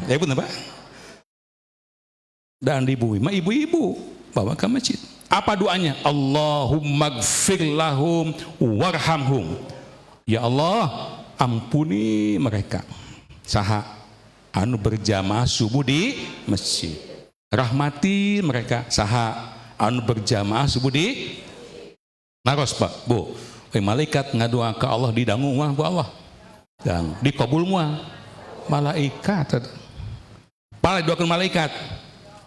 Ya benar Pak. Dan di bumi mah ibu-ibu bawa ke masjid. Apa doanya? Allahumma gfir lahum warhamhum. Ya Allah, ampuni mereka. Saha anu berjamaah subuh di masjid. Rahmati mereka. Saha anu berjamaah subuh di naros Pak Bu. Malaikat ngadoa ke Allah didangu mah ku Allah dan dikabul mah malaikat. Pala doakeun malaikat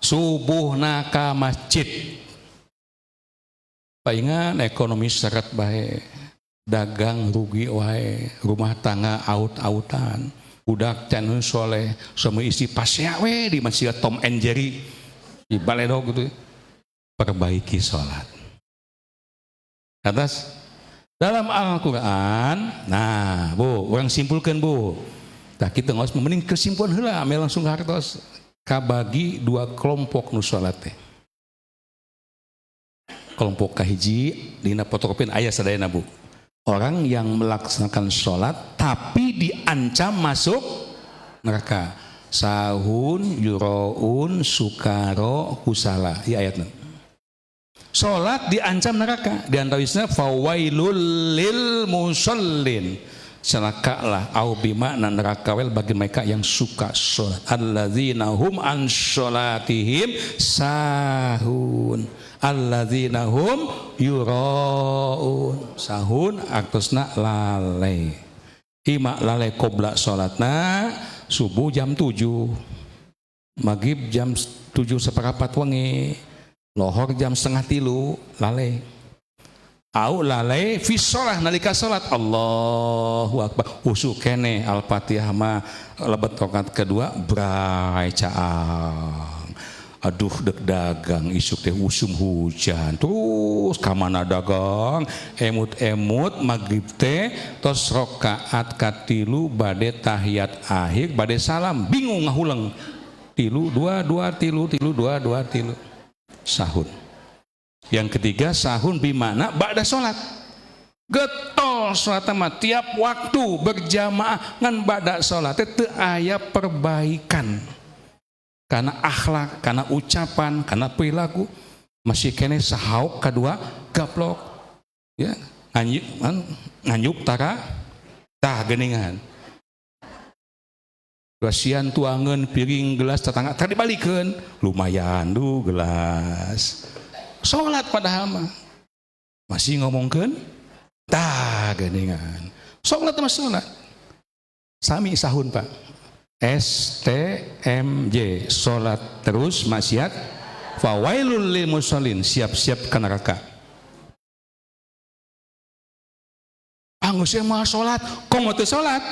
subuhna ka masjid. Paingan ekonomi seret bae, dagang rugi wae, rumah tangga aut-autan. Budak can soleh sama istri pasya we di masjid Tom and Jerry di baledog gitu. Perbaiki sholat. Atas dalam Al-Quran, nah Bu, orang simpulkan Bu. Nah kita ngos mending kesimpulan heula ame langsung hartos kabagi dua kelompok nu sholat teh. Kelompok kahiji dina fotokopian aya sadayana Bu. Orang yang melaksanakan sholat tapi diancam masuk neraka. Sahun, yuroun, sukaro, kusala. Di ayatnya. Sholat diancam neraka. Di antawisna fawailul lil musallin. Celakalah au bimakna neraka wel bagi mereka yang suka sholat. Alladzina hum an sholatihim sahun. Alladzina hum yuraun. Sahun artosna lalai. Ima lalai qobla salatna subuh jam 7. Maghrib jam 7:15 wengi. Lohor jam 2:30 lalai. Au lalai fi shalah nalika salat. Allahu akbar. Usuk kene Al-Fatihah mah lebat rakaat kedua brai caang. Aduh deg dagang isuk teh usum hujan terus kamana dagang emut-emut maghrib teh tos rakaat katilu bade tahiyat akhir bade salam bingung ngahulang tilu dua tilu dua tilu sahun. Yang ketiga sahun bimana ba'da sholat getol sholat mah tiap waktu berjamaah ngan ba'da sholat teu aya perbaikan. Karena akhlak, karena ucapan, karena perilaku masih kene sahauk kedua gaplok ya nganyuk tara tah geuningan rasian tuangan piring gelas tetangga tadi balikeun lumayan gelas Sholat padahal mah. Masih ngomongkeun tah geuningan. Sholat mah sholat. Sami sahun Pak. STMJ, sholat terus maksiat. Fawailul lil musallin, siap-siap ke neraka. Anggus mah sholat, kong teu sholat.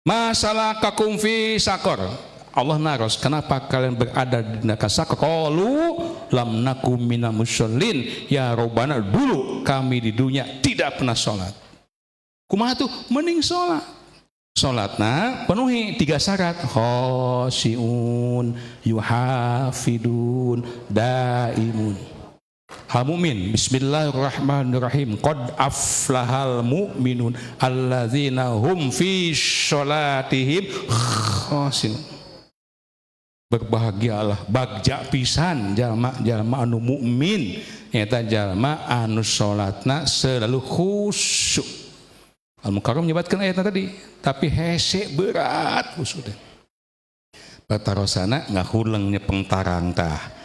Masalah kakum fi sakor. Allah naros, kenapa kalian berada di neraka sakor? Qalu lam nakum minal musallin. Ya Rabbana, dulu kami di dunia tidak pernah sholat. Kumaha tuh? Mending sholat. Sholatna penuhi 3 syarat. Khosyi'un, yuhafidun, daimun. Al-mu'min, bismillahirrahmanirrahim. Qad aflahal mu'minun alladzina hum fi sholatihim khosyi'un. Berbahagialah, bagja pisan jalma anu mukmin, eta jalma anu salatna selalu khusyuk. Al-Mukarram menyebutkan ayatnya tadi, tapi hese berat khusyuk. Batarosana ngahuleung nyepeng tarang tah.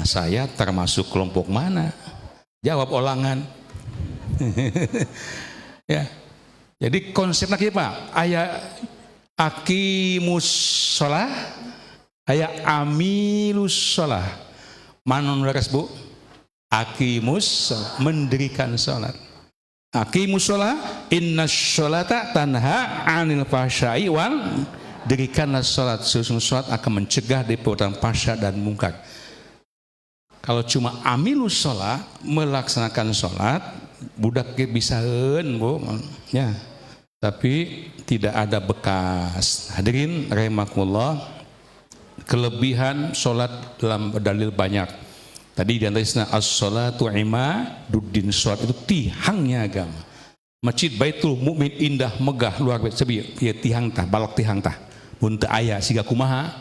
Saya termasuk kelompok mana? Jawab olangan. Ya. Jadi konsepnya kieu Pak, aya aqimus shalah, aya amilus shalah. Mana nu leres Bu? Aqimus, mendirikan salat. Aqimus shalah, innas sholata tanha 'anil fahsya'i wal, dirikanlah salat, sesungguhnya salat akan mencegah dari perbuatan fahsya dan mungkar. Kalau cuma amilus sholat, melaksanakan sholat, budak bisaeun Bu, ya. Tapi tidak ada bekas. Hadirin rahimakumullah, kelebihan sholat dalam dalil banyak. Tadi di antaranya as-sholatu imaduddin, sholat itu tihangnya agama. Masjid Baitul Mukmin indah megah luar biasa, ya tihang tah, balak tihang tah. Mun teu aya siga kumaha?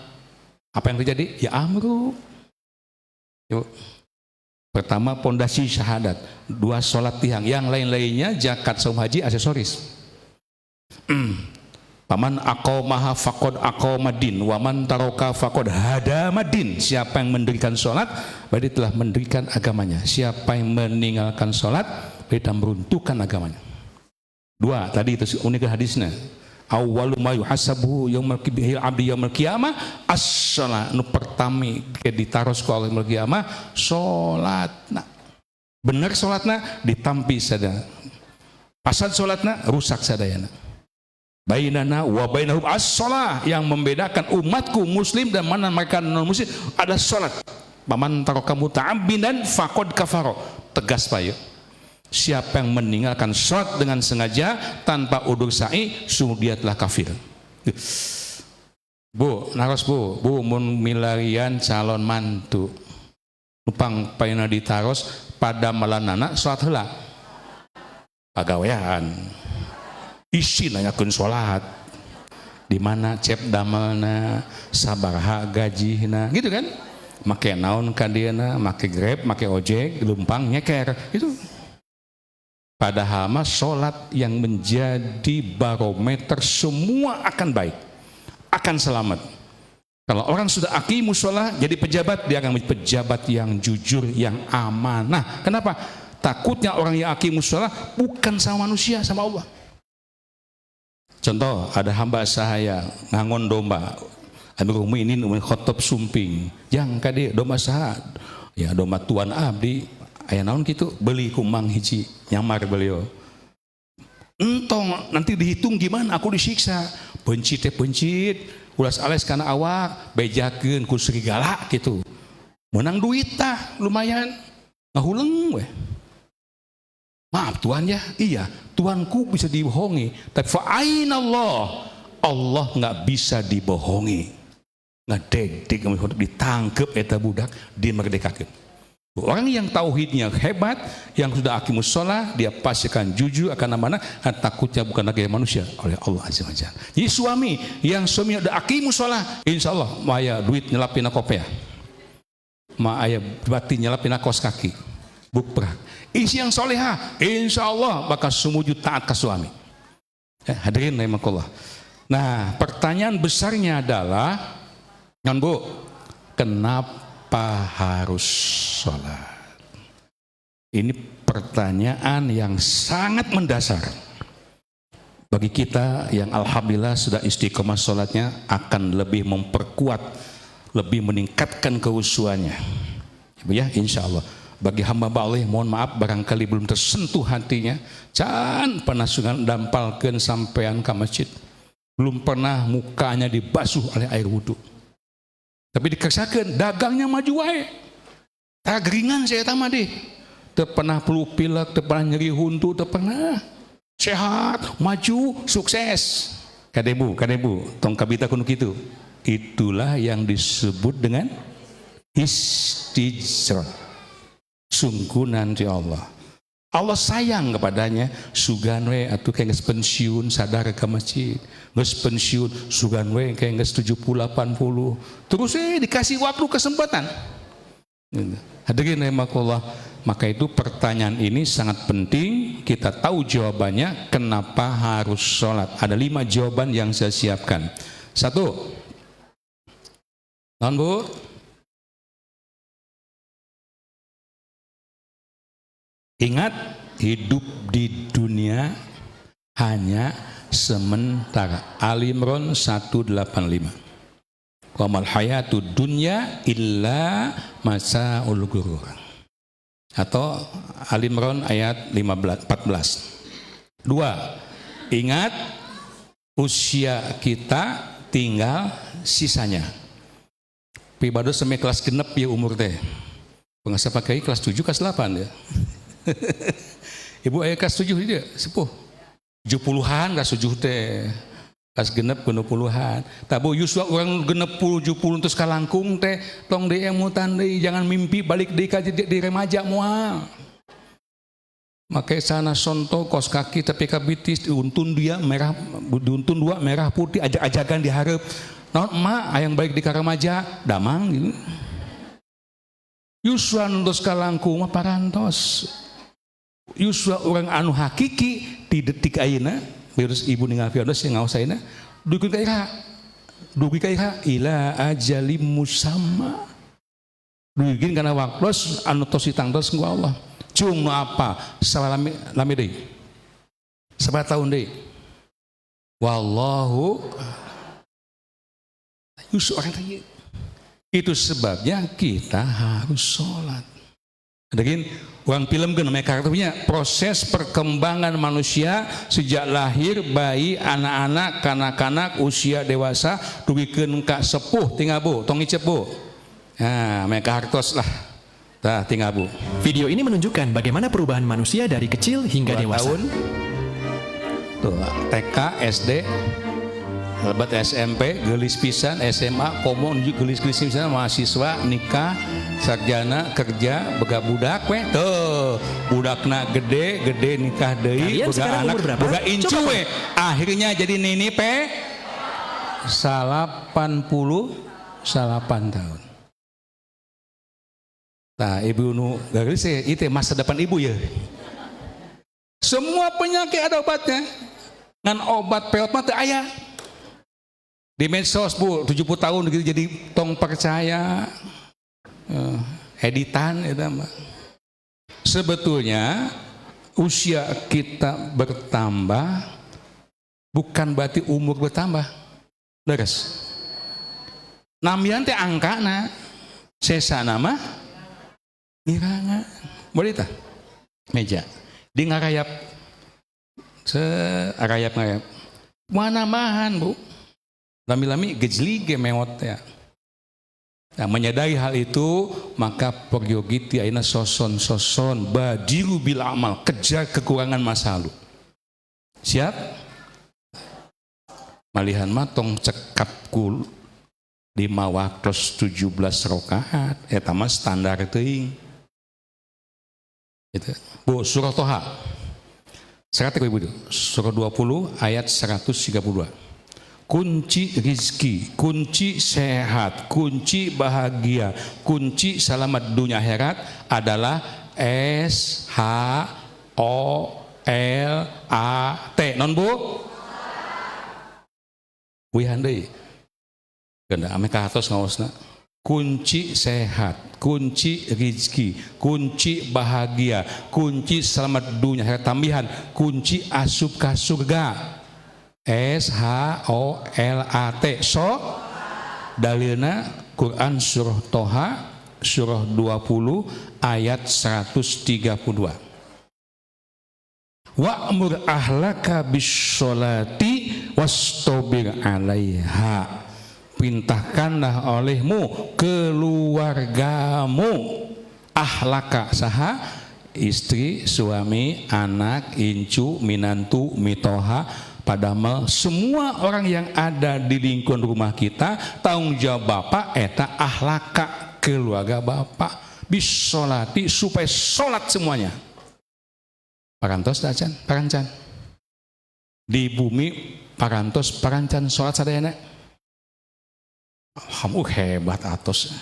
Apa yang terjadi? Ya amruk. Yuk. Pertama pondasi syahadat, 2 sholat tihang, yang lain-lainnya zakat, saum haji, aksesoris. Paman aqamaha faqad aqamadin, waman taroka faqad hadamadin. Siapa yang mendirikan sholat berarti telah mendirikan agamanya. Siapa yang meninggalkan sholat berarti telah meruntuhkan agamanya. 2 tadi itu unik hadisnya. Awwalu ma yuhasabu yaumul qiyamah as-shalah. Nu pertami ditaros ku Allah yaumul qiyamah salatna. Bener salatna ditampi sadaya. Pasad salatna rusak sadayana. Bainana wa bainahum as-shalah, yang membedakan umatku muslim dan mana mereka non muslim ada salat. Paman taraka muta'ammidan faqad kafara. Tegas Pak ya. Siapa yang meninggalkan sholat dengan sengaja tanpa udur sa'i, sungguh dia telah kafir. Bu, naros Bu mun milarian calon mantu numpang paina ditaros pada malanana sholat heula. Pagawean. Isi nanyakeun sholat. Di mana cep damelna, sabaraha gajihna, gitu kan? Make naon ka dieuna, make Grab, make ojek, lumpang nyeker, itu. Padahal mah sholat yang menjadi barometer semua akan baik, akan selamat. Kalau orang sudah aqimus sholat jadi pejabat, dia akan menjadi pejabat yang jujur, yang amanah. Kenapa? Takutnya orang yang aqimus sholat bukan sama manusia, sama Allah. Contoh, ada hamba sahaya ngangon domba, Amirul Mukminin Umar Khattab sumping, yang kade domba saha? Ya domba tuan abdi. Aya naon kitu, beli kumang hiji, nyamar beliau. Entong nanti dihitung gimana aku disiksa. Pencit teh pencit, ulas ales kana awak, bejakeun ku serigala gitu. Menang duit tah lumayan. Ngahuleung we. Maaf tuan ya, iya, tuanku bisa dibohongi, tapi fa aina Allah? Allah enggak bisa dibohongi. Ngadegdeg ditangkep eta budak, dimerdekakeun. Orang yang tauhidnya hebat, yang sudah aqimus shalah, dia pasti akan jujur, akan amanah, takutnya bukan lagi manusia, oleh Allah Azza wa Jalla. Jadi suami yang suaminya sudah aqimus shalah, insyaallah maya duit nyelapin kopiah, ma aya bati nyelapin kos kaki, bukbrak. Isi yang soleha, insyaallah bakal sumujud taat ke suami. Hadirin rahimakumullah. Nah, pertanyaan besarnya adalah, kan Bu, kenapa harus sholat? Ini pertanyaan yang sangat mendasar bagi kita yang alhamdulillah sudah istiqomah sholatnya, akan lebih memperkuat, lebih meningkatkan keusuhannya. Ya, insya Allah. Bagi hamba Allah, mohon maaf barangkali belum tersentuh hatinya, can pernah sungan dampalkeun sampean ke masjid, belum pernah mukanya dibasuh oleh air wudhu, tapi dikerasakan dagangnya maju wae, tagringan saya tama deh, teu pernah flu pilek, teu pernah nyeri huntu, teu pernah, sehat, maju, sukses. Kadebu, tong kabita kuno kitu. Itulah yang disebut dengan istijrah. Sunggunan ti Allah. Allah sayang kepadanya. Sugan we atuh kayak geus pensiun sadar ke masjid. Geus pensiun sugan we kayak geus 70 80. Terus dikasih waktu kesempatan. Hadirin rahimakumullah. Maka itu pertanyaan ini sangat penting kita tahu jawabannya, kenapa harus sholat. Ada 5 jawaban yang saya siapkan. 1. Naon Bu? Ingat, hidup di dunia hanya sementara. Ali Imran 185. Wa mal hayatud dunya illa masaul ghurur. Atau Ali Imran ayat 14. 2. Ingat, usia kita tinggal sisanya. Pibados sampai kelas genep ya umur teh. Pengasa pakai kelas 7 kelas 8 ya. Ibu ayah kelas 7 dia sepuh 70-an kelas 7 teh, kelas genep 20-an. Tabu yuswa orang genep 70 terus kalangkung teh tong deui emutan deui, jangan mimpi balik deui ka di remaja moal. Make sana sonto kos kaki tapi kabitis diuntun dia merah, diuntun 2 merah putih, ajak-ajakan dihareup. Naon emak ayang balik di ka remaja damang gitu. Yuswa terus kalangkung mah parantos. Yuswa orang anu hakiki di detik ayeuna virus ibu ningali virus yang ngaosaina dugi ka ira ila ajalim musamma, dugi kana waktos anu tos ditangtos ku Allah. Cung nu apa salami deui 9 tahun deui wallahu yuswa orang tanya. Itu sebabnya kita harus sholat. Adagin orang film kan namanya karakternya proses perkembangan manusia sejak lahir, bayi, anak-anak, kanak-kanak, usia dewasa, dugikeun ka sepuh tinggal Bu, tong icep Bu. Nah, mereka hartos lah. Tah tinggal Bu. Video ini menunjukkan bagaimana perubahan manusia dari kecil hingga dewasa. Tahun. Tuh, TK, SD, lebat SMP, gelis pisan, SMA, komo nuju gelis-gelis pisan, mahasiswa, nikah, sarjana, kerja, boga budak we. Tuh, budakna gede nikah deui, boga anak, boga incu we. Akhirnya jadi nini 88 tahun. Nah, ibu nu gelis itu masa depan ibu ya. Semua penyakit ada obatnya. Ngan obat peot mah teu aya. Di medsos Bu 70 tahun gitu jadi tong percaya editan itu Mbak. Sebetulnya usia kita bertambah bukan berarti umur bertambah. Leres. Namian teh angkana sesa nama iranga. Boleh tah? Meja. Di ngarayap. Arayap-ngarayap. Mana mahan Bu? Lami-lami gejlige mewot ya. Nah, menyadari hal itu maka pergogiti aina soson badiru bil amal, kejar kekurangan masa lalu. Siap? Malihan matong cekap kul 5 waktu 17 rakaat eta mah standar teuing. Itu. Bu surah Toha. Surah 20 ayat 132. Kunci rizki, kunci sehat, kunci bahagia, kunci selamat dunia akhirat adalah SHOLAT. Non Bu? Wihan deui. Ganda ame ka atos ngaosna. kunci sehat, kunci rezeki, kunci bahagia, kunci selamat dunia akhirat, tambahan kunci asup ka surga. SHOLAT. So dalilna Quran surah Toha surah 20 ayat 132. Wa'mur ahlaka bis-sholati wastabir 'alaiha. Perintahkanlah olehmu keluargamu, ahlaka saha istri, suami, anak, incu, minantu, mitoha, padahal semua orang yang ada di lingkungan rumah kita tanggung jawab bapak eta ahlaka keluarga bapak bisolati supaya sholat semuanya. Parantos dacan, parancan di bumi parantos parancan sholat sadayana. Alhamdulillah hebat atos.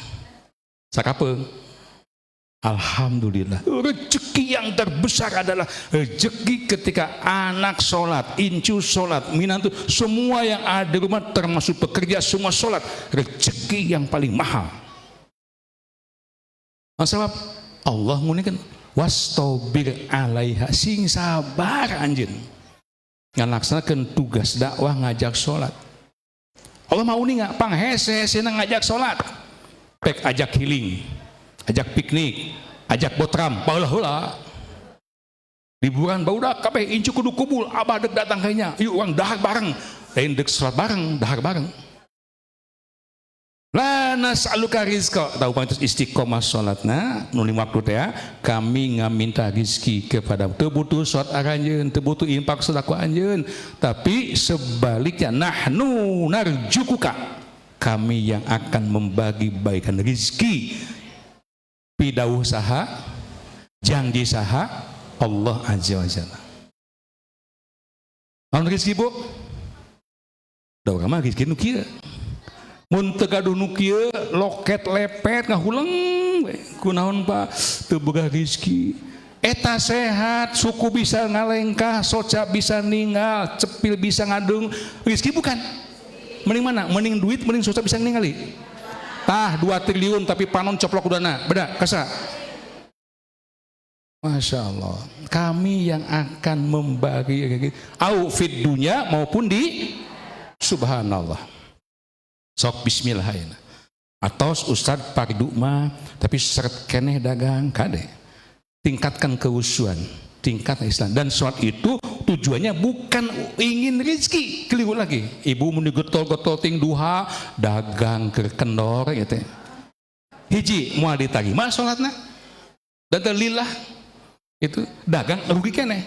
Sakapeung. Alhamdulillah. Rezeki yang terbesar adalah rezeki ketika anak sholat, incu sholat, minantu, semua yang ada di rumah termasuk pekerja semua sholat. Rezeki yang paling mahal. Sebab Allah munikan wastabir 'alaiha, sing sabar anjeun ngalaksanakeun tugas dakwah ngajak sholat. Allah mau nih nggak panghese ngajak sholat, pek ajak healing, ajak piknik, ajak botram, baula liburan baudak kabeh incu kudu kubul abah dek datang kayaknya, yuk orang dahar bareng, lain dek sholat bareng, dahar bareng. La nas'aluka rizqa, tahu pantas istiqomah sholatna nuli waktu teh kami ngaminta rizki kepada teu butuh sholat aranjeun, teu butuh infak sedekah anjeun, tapi sebaliknya nahnu narjukuka, kami yang akan membagi baikan rizki pidauh saha janji saha Allah azza wa jalla. Naon rizki bu? Da urang mah rizki nu kieu. Mun teu gaduh nu kieu loket lepet ngahulang we. Kunaon Pak? Teu boga rezeki. Eta sehat, suku bisa ngalengkah, soca bisa ninggal, cepil bisa ngadung. Rezeki bukan? Mending mana? Mending duit, mending soca bisa ningali. Tah 2 triliun tapi panon coplok udana. Beda kasa. Masya Allah. Kami yang akan membagi au fid dunya maupun di subhanallah. Sok bismillah ayeuna. Atos Ustad paridu mah tapi seret keneh dagang kade. Tingkatkan keusuhan, tingkat Islam, dan sholat itu tujuannya bukan ingin rezeki. Keliru lagi. Ibu mun digotol-gotol ting duha dagang ke kendor ya teh. Hiji moal ditarima sholatna. Dan lillah itu dagang rugi keneh.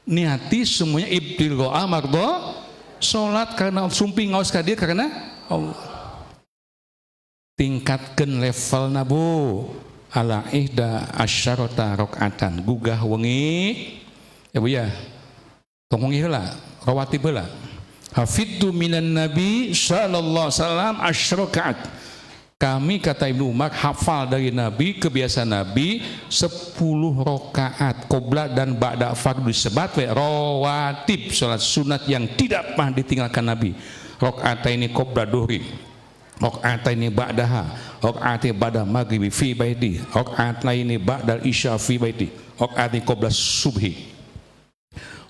Niati semuanya ibtigha mardha, sholat karena sumping ngaos ka dieu karena Allah. Tingkatkeun level nabu ala ihda asyarata rakaatan, gugah wengi ya Bu ya. Tong wengi heula, rawatib heula. Hafidtu minan nabi sallallahu alaihi wasallam asyrakat. Kami kata Ibnu Umar hafal dari Nabi, kebiasaan Nabi 10 rakaat qobla dan ba'da fardhu, disebut rawatib, salat sunat yang tidak pernah ditinggalkan Nabi. Rakaataini qobla duhri, rakaataini ba'daha, rakaataini ba'da maghribi fi baiti, rakaataini ba'da isya fi baiti, rakaataini qobla subhi.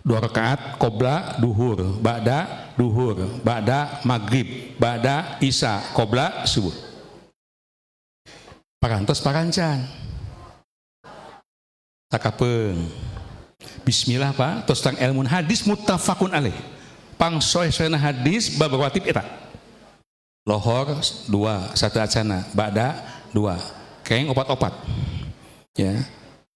2 rakaat qobla duhur, ba'da maghrib, ba'da isya, qobla subuh. Parantos parancan takapeung bismillah Pak tos tang ilmu hadis muttafaqun alaih pangsoe-soena hadis bab rawatib eta lohor 2 satu acana ba'da 2 keng opat-opat ya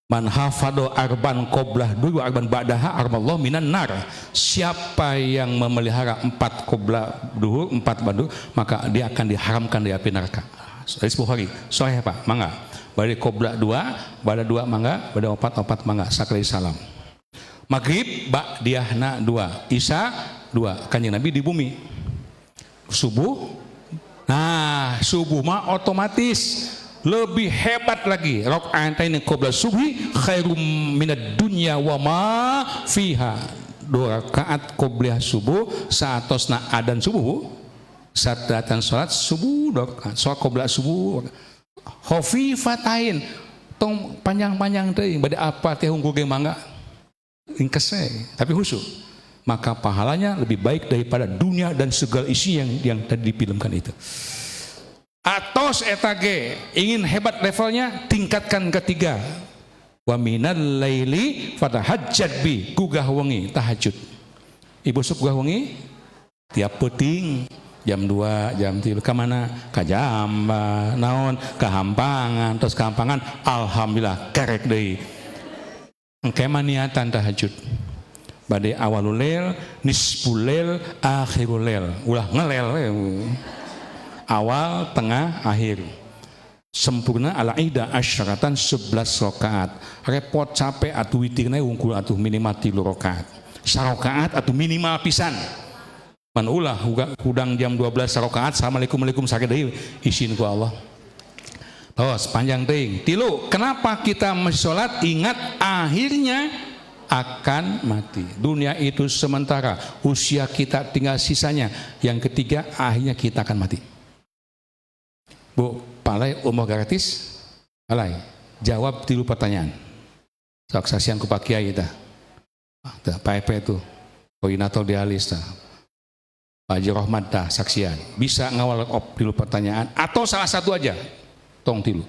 man hafadho arban qoblah 2 arban ba'daha armallahu minan nar, siapa yang memelihara 4 qoblah duhur 4 ba'du maka dia akan diharamkan dari api neraka. Hadis Bukhari, sahih Pak, mangga. Bade qobla 2, bada 2 mangga, bada 4 mangga, sakali salam. Maghrib ba'diyahna 2, isya 2, kanjeng Nabi di bumi. Subuh, nah subuh mah otomatis lebih hebat lagi. Rakaataini qobla subhi khairum minad dunya wa ma fiha. 2 rakaat qobliyah subuh saatosna adzan subuh saat datang sholat subuh doa, sholat qoblak subuh, khofifatain, tong panjang-panjang teh, bade apa teh unggul ge mangga, ingkese, tapi khusyuk, maka pahalanya lebih baik daripada dunia dan segala isi yang tadi difilmkan itu. Atos etage ingin hebat levelnya, tingkatkan ketiga. Wa minal laili fatahajjad bi, gugah wengi tahajud. Ibu sok gugah wengi tiap peuting jam 2, jam 3 ka mana? Ka jamba, naon? Kahampangan, terus kahampangan alhamdulillah karek deui. Engke mah niatan tahajud. Bade awalul lail, nisful lail, akhirul lail. Ulah ngelel we. Awal, tengah, akhir. Sempurna ala ida asyaratan 11 rakaat. Repot capek atuh witirna wungkul atuh minimal 3 rakaat. Sarakaat atuh minimal pisan. Man ulah hudang jam 12 rakaat assalamualaikum sakit deui isin ku Allah. Terus panjang teuing. 3, kenapa kita salat? Ingat akhirnya akan mati. Dunia itu sementara, usia kita tinggal sisanya. Yang ketiga, akhirnya kita akan mati. Bu, palai umur gratis? Palai. Jawab 3 pertanyaan. Saksian ku Pak Kiai tah. Tah Pak Epe itu. Koordinator dialis tah. Pak Haji Rohmat tah saksian. Bisa ngawal 3 pertanyaan atau salah satu aja. Tong 3.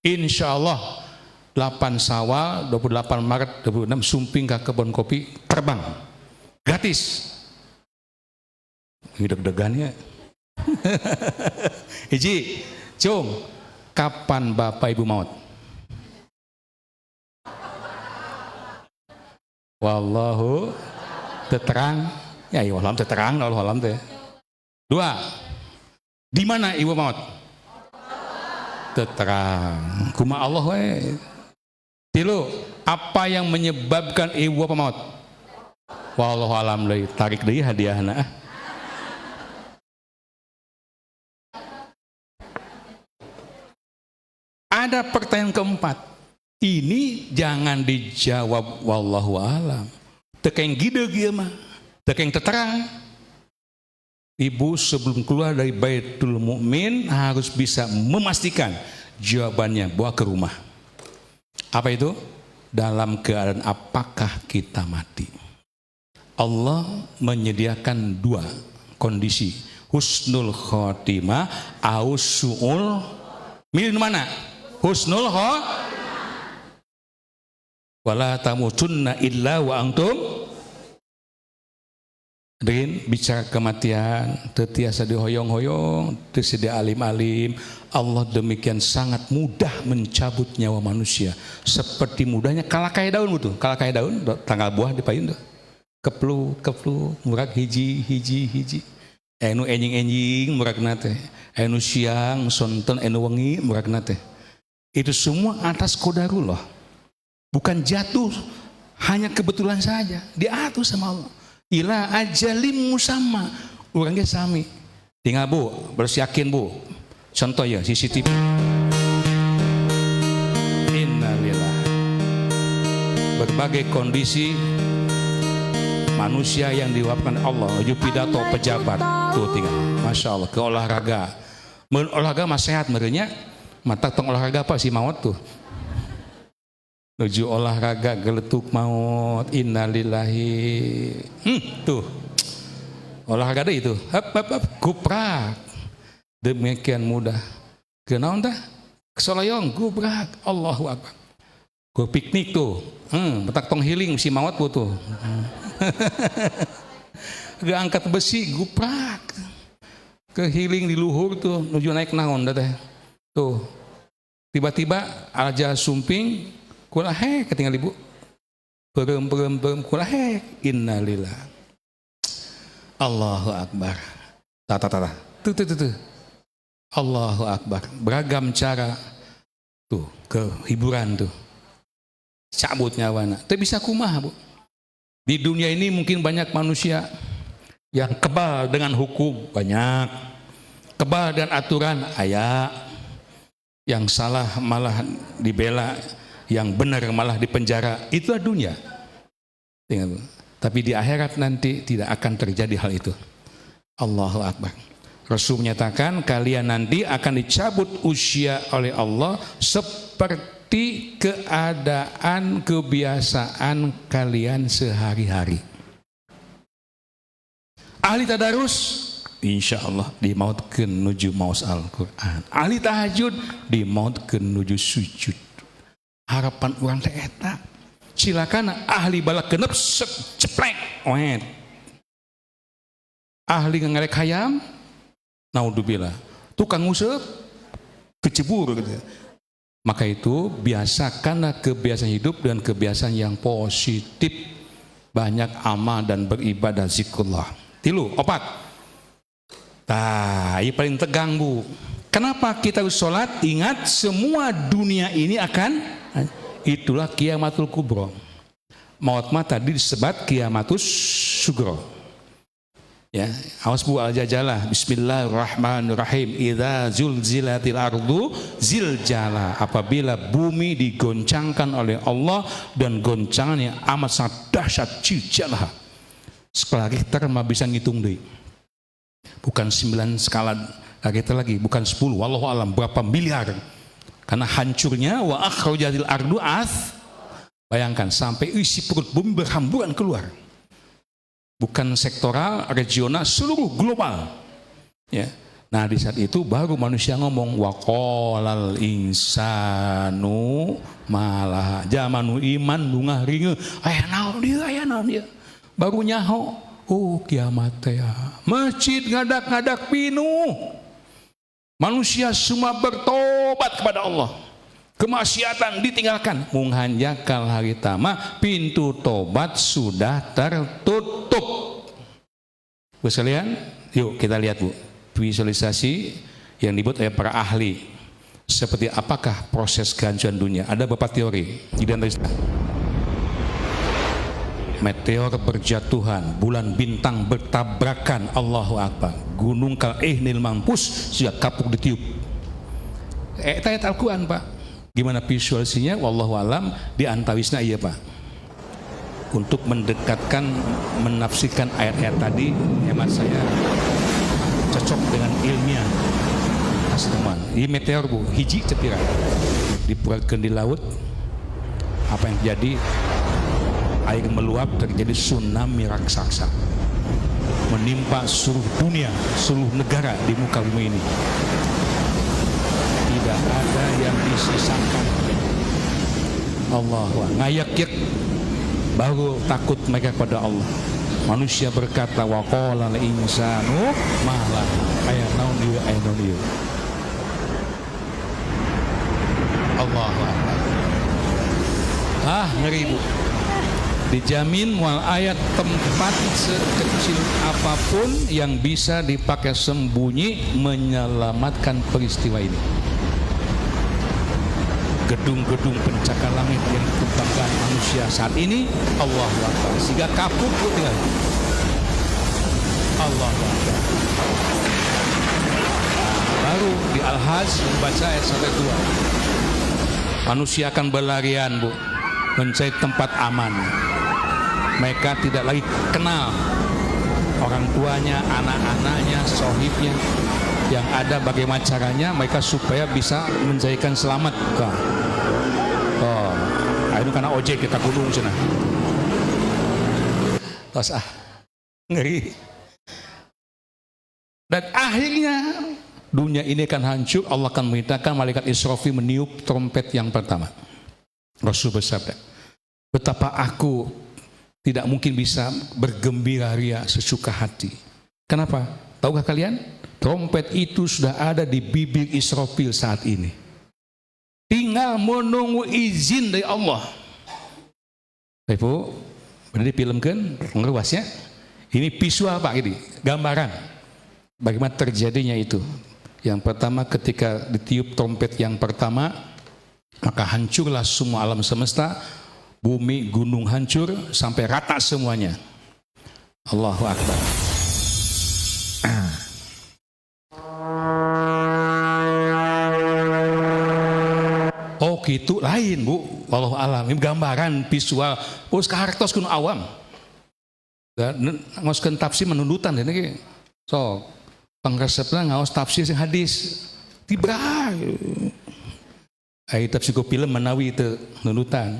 Insyaallah 8 Syawal 28 Maret 26 sumping ke kebun kopi terbang. Gratis. Deg-degannya. Hiji, Cung, kapan Bapak Ibu maut? Wallahu terang, ya Allah terang, Allah teh. 2, di mana Ibu maut? Terang. Kuma Allah we. 3, apa yang menyebabkan Ibu apa maut? Wallahu alam deui, tarik deui hadiahna. Ada pertanyaan keempat. Ini jangan dijawab wallahu alam. Tekeng gideg ieu mah. Tekeng terang. Ibu sebelum keluar dari Baitul Mukmin harus bisa memastikan jawabannya bawa ke rumah. Apa itu? Dalam keadaan apakah kita mati? Allah menyediakan 2 kondisi. Husnul khotimah au su'ul. Milih mana? Husnul khotimah. Wala tamutunna illa wa antum. Din bicara kematian, tetiasa dihoyong-hoyong, tersedia alim-alim. Allah demikian sangat mudah mencabut nyawa manusia. Seperti mudahnya kalakai daun itu. Kalakai daun, tanggal buah di payun tuh. Keplu, murak hiji. Enu enjing murak nate. Enu siang, sonten, enu wengi murak nate. Itu semua atas qadarullah. Bukan jatuh hanya kebetulan saja. Diatur sama Allah. Ila ajalim musamma. Orangnya sami. Tinggal Bu, harus yakin Bu. Contoh ya CCTV. Innalillah. Berbagai kondisi manusia yang diwakilkan Allah. Uju pidato pejabat. Tuh tinggal. Masya Allah. Ke olahraga. Olahraga mas sehat merenya. Mata tong olahraga apa sih maut tuh. Nuju olahraga geletuk maut. Innalillahi. Tuh olahraga deh itu. Hap, guprak. Demikian mudah. Kenaon dah? Kesolayong guprak. Allahu Akbar. Gue piknik tuh. Betak tong healing si maut tuh. Gak angkat besi guprak. Ke healing di luhur tuh. Nuju naik naon dah teh. Tuh. Tiba-tiba aja sumping. Kula hek ketinggal ibu. Perem kula hek. Innalillah. Allahu Akbar. Tata. Tuh. Allahu Akbar. Beragam cara. Tuh, kehiburan tuh. Cabut nyawana. Tapi bisa kumaha, Bu. Di dunia ini mungkin banyak manusia yang kebal dengan hukum, banyak. Kebal dengan aturan, aya. Yang salah malah dibela, yang benar malah dipenjara. Itulah dunia. Tapi di akhirat nanti tidak akan terjadi hal itu. Allahu Akbar. Rasul menyatakan kalian nanti akan dicabut usia oleh Allah seperti keadaan kebiasaan kalian sehari-hari. Ahli tadarus insya Allah dimautkeun nuju maos Al-Quran. Ahli tahajud dimautkeun nuju sujud. Harapan urang teh eta. Silakan ahli balak genep ceplek wet. Ahli ngarek hayam naudzubillah. Tukang nguseup kecebur gitu. Maka itu biasakanlah kebiasaan hidup dan kebiasaan yang positif. Banyak amal dan beribadah zikrullah. 3, 4. Ini paling tegang bu. Kenapa kita harus sholat? Ingat semua dunia ini akan, itulah kiamatul kubro. Maut mah tadi disebat kiamatus sugro. Ya, awas bu al-jajalah. Bismillahirrahmanirrahim. Idza zulzilatil ardu ziljala. Apabila bumi digoncangkan oleh Allah dan goncangannya amat sangat dahsyat cijalah. Sekali lagi kita mah bisa ngitung deh. Bukan 9 skala kita lagi, bukan 10. Wallahu alam berapa miliar. Karena hancurnya wa akhrajatil ardu bayangkan sampai isi perut bumi berhamburan keluar. Bukan sektoral, regional, seluruh global. Ya. Nah di saat itu baru manusia ngomong waqolal insanu malah jamanu iman bunga ringe aya naon dia baru nyaho kiamat ya masjid ngadak-ngadak pinuh manusia semua bertobat kepada Allah. Kemaksiatan ditinggalkan, munghanjakal hari tama pintu tobat sudah tertutup. Bu sekalian, yuk kita lihat bu visualisasi yang dibuat oleh para ahli. Seperti apakah proses kehancuran dunia? Ada beberapa teori. Meteor berjatuhan, bulan bintang bertabrakan, Allahu Akbar. Gunung Kal-Ihnil mampus sudah kapuk ditiup. Ayat Al-Quran pak. Gimana visualisasinya? Wallahu alam diantawisna iya pak. Untuk mendekatkan menafsirkan ayat-ayat tadi, hemat saya cocok dengan ilmiah. Teman, ini meteor bu, hiji cepira dibuatkan di laut. Apa yang terjadi? Air meluap, terjadi tsunami raksasa menimpa seluruh dunia, seluruh negara di muka bumi ini. Tidak ada yang disisakan. Allah ngayak-yak baru takut mereka pada Allah. Manusia berkata wa qala al insanu malah aya naon ieu aya naon ieu. Allahu Akbar. Ngeri bu. Dijamin wal ayat tempat sekecil apapun yang bisa dipakai sembunyi menyelamatkan peristiwa ini. Gedung-gedung pencakar langit yang dikembangkan manusia saat ini, Allahu Akbar, sehingga kapuk tinggal. Allahu Akbar. Baru di Al-Hajj membaca ayat 1-2. Manusia akan berlarian bu, mencari tempat aman. Mereka tidak lagi kenal orang tuanya, anak-anaknya, sohibnya. Yang ada bagaimana caranya mereka supaya bisa menjadikan selamat. Itu karena ojek kita gunung sana. Terus ngeri. Dan akhirnya dunia ini akan hancur. Allah akan memerintahkan malaikat Israfil meniup trompet yang pertama. Rasul bersabda, betapa aku tidak mungkin bisa bergembira ria sesuka hati. Kenapa? Tahukah kalian? Trompet itu sudah ada di bibir Israfil saat ini. Tinggal menunggu izin dari Allah. Ibu, benar difilmkan, ngeruasnya. Ini visual pak, ini gambaran bagaimana terjadinya itu. Yang pertama ketika ditiup trompet yang pertama, maka hancurlah semua alam semesta, bumi, gunung hancur sampai rata semuanya. Allahu Akbar. Oh gitu lain bu, wallahu alam. Ini gambaran visual. Sekartos kuno awam. Ngoskeun tafsir menundutan ini. So pangresepna ngaos tafsir hadis tiba aya tafsir film menawi teu nunutan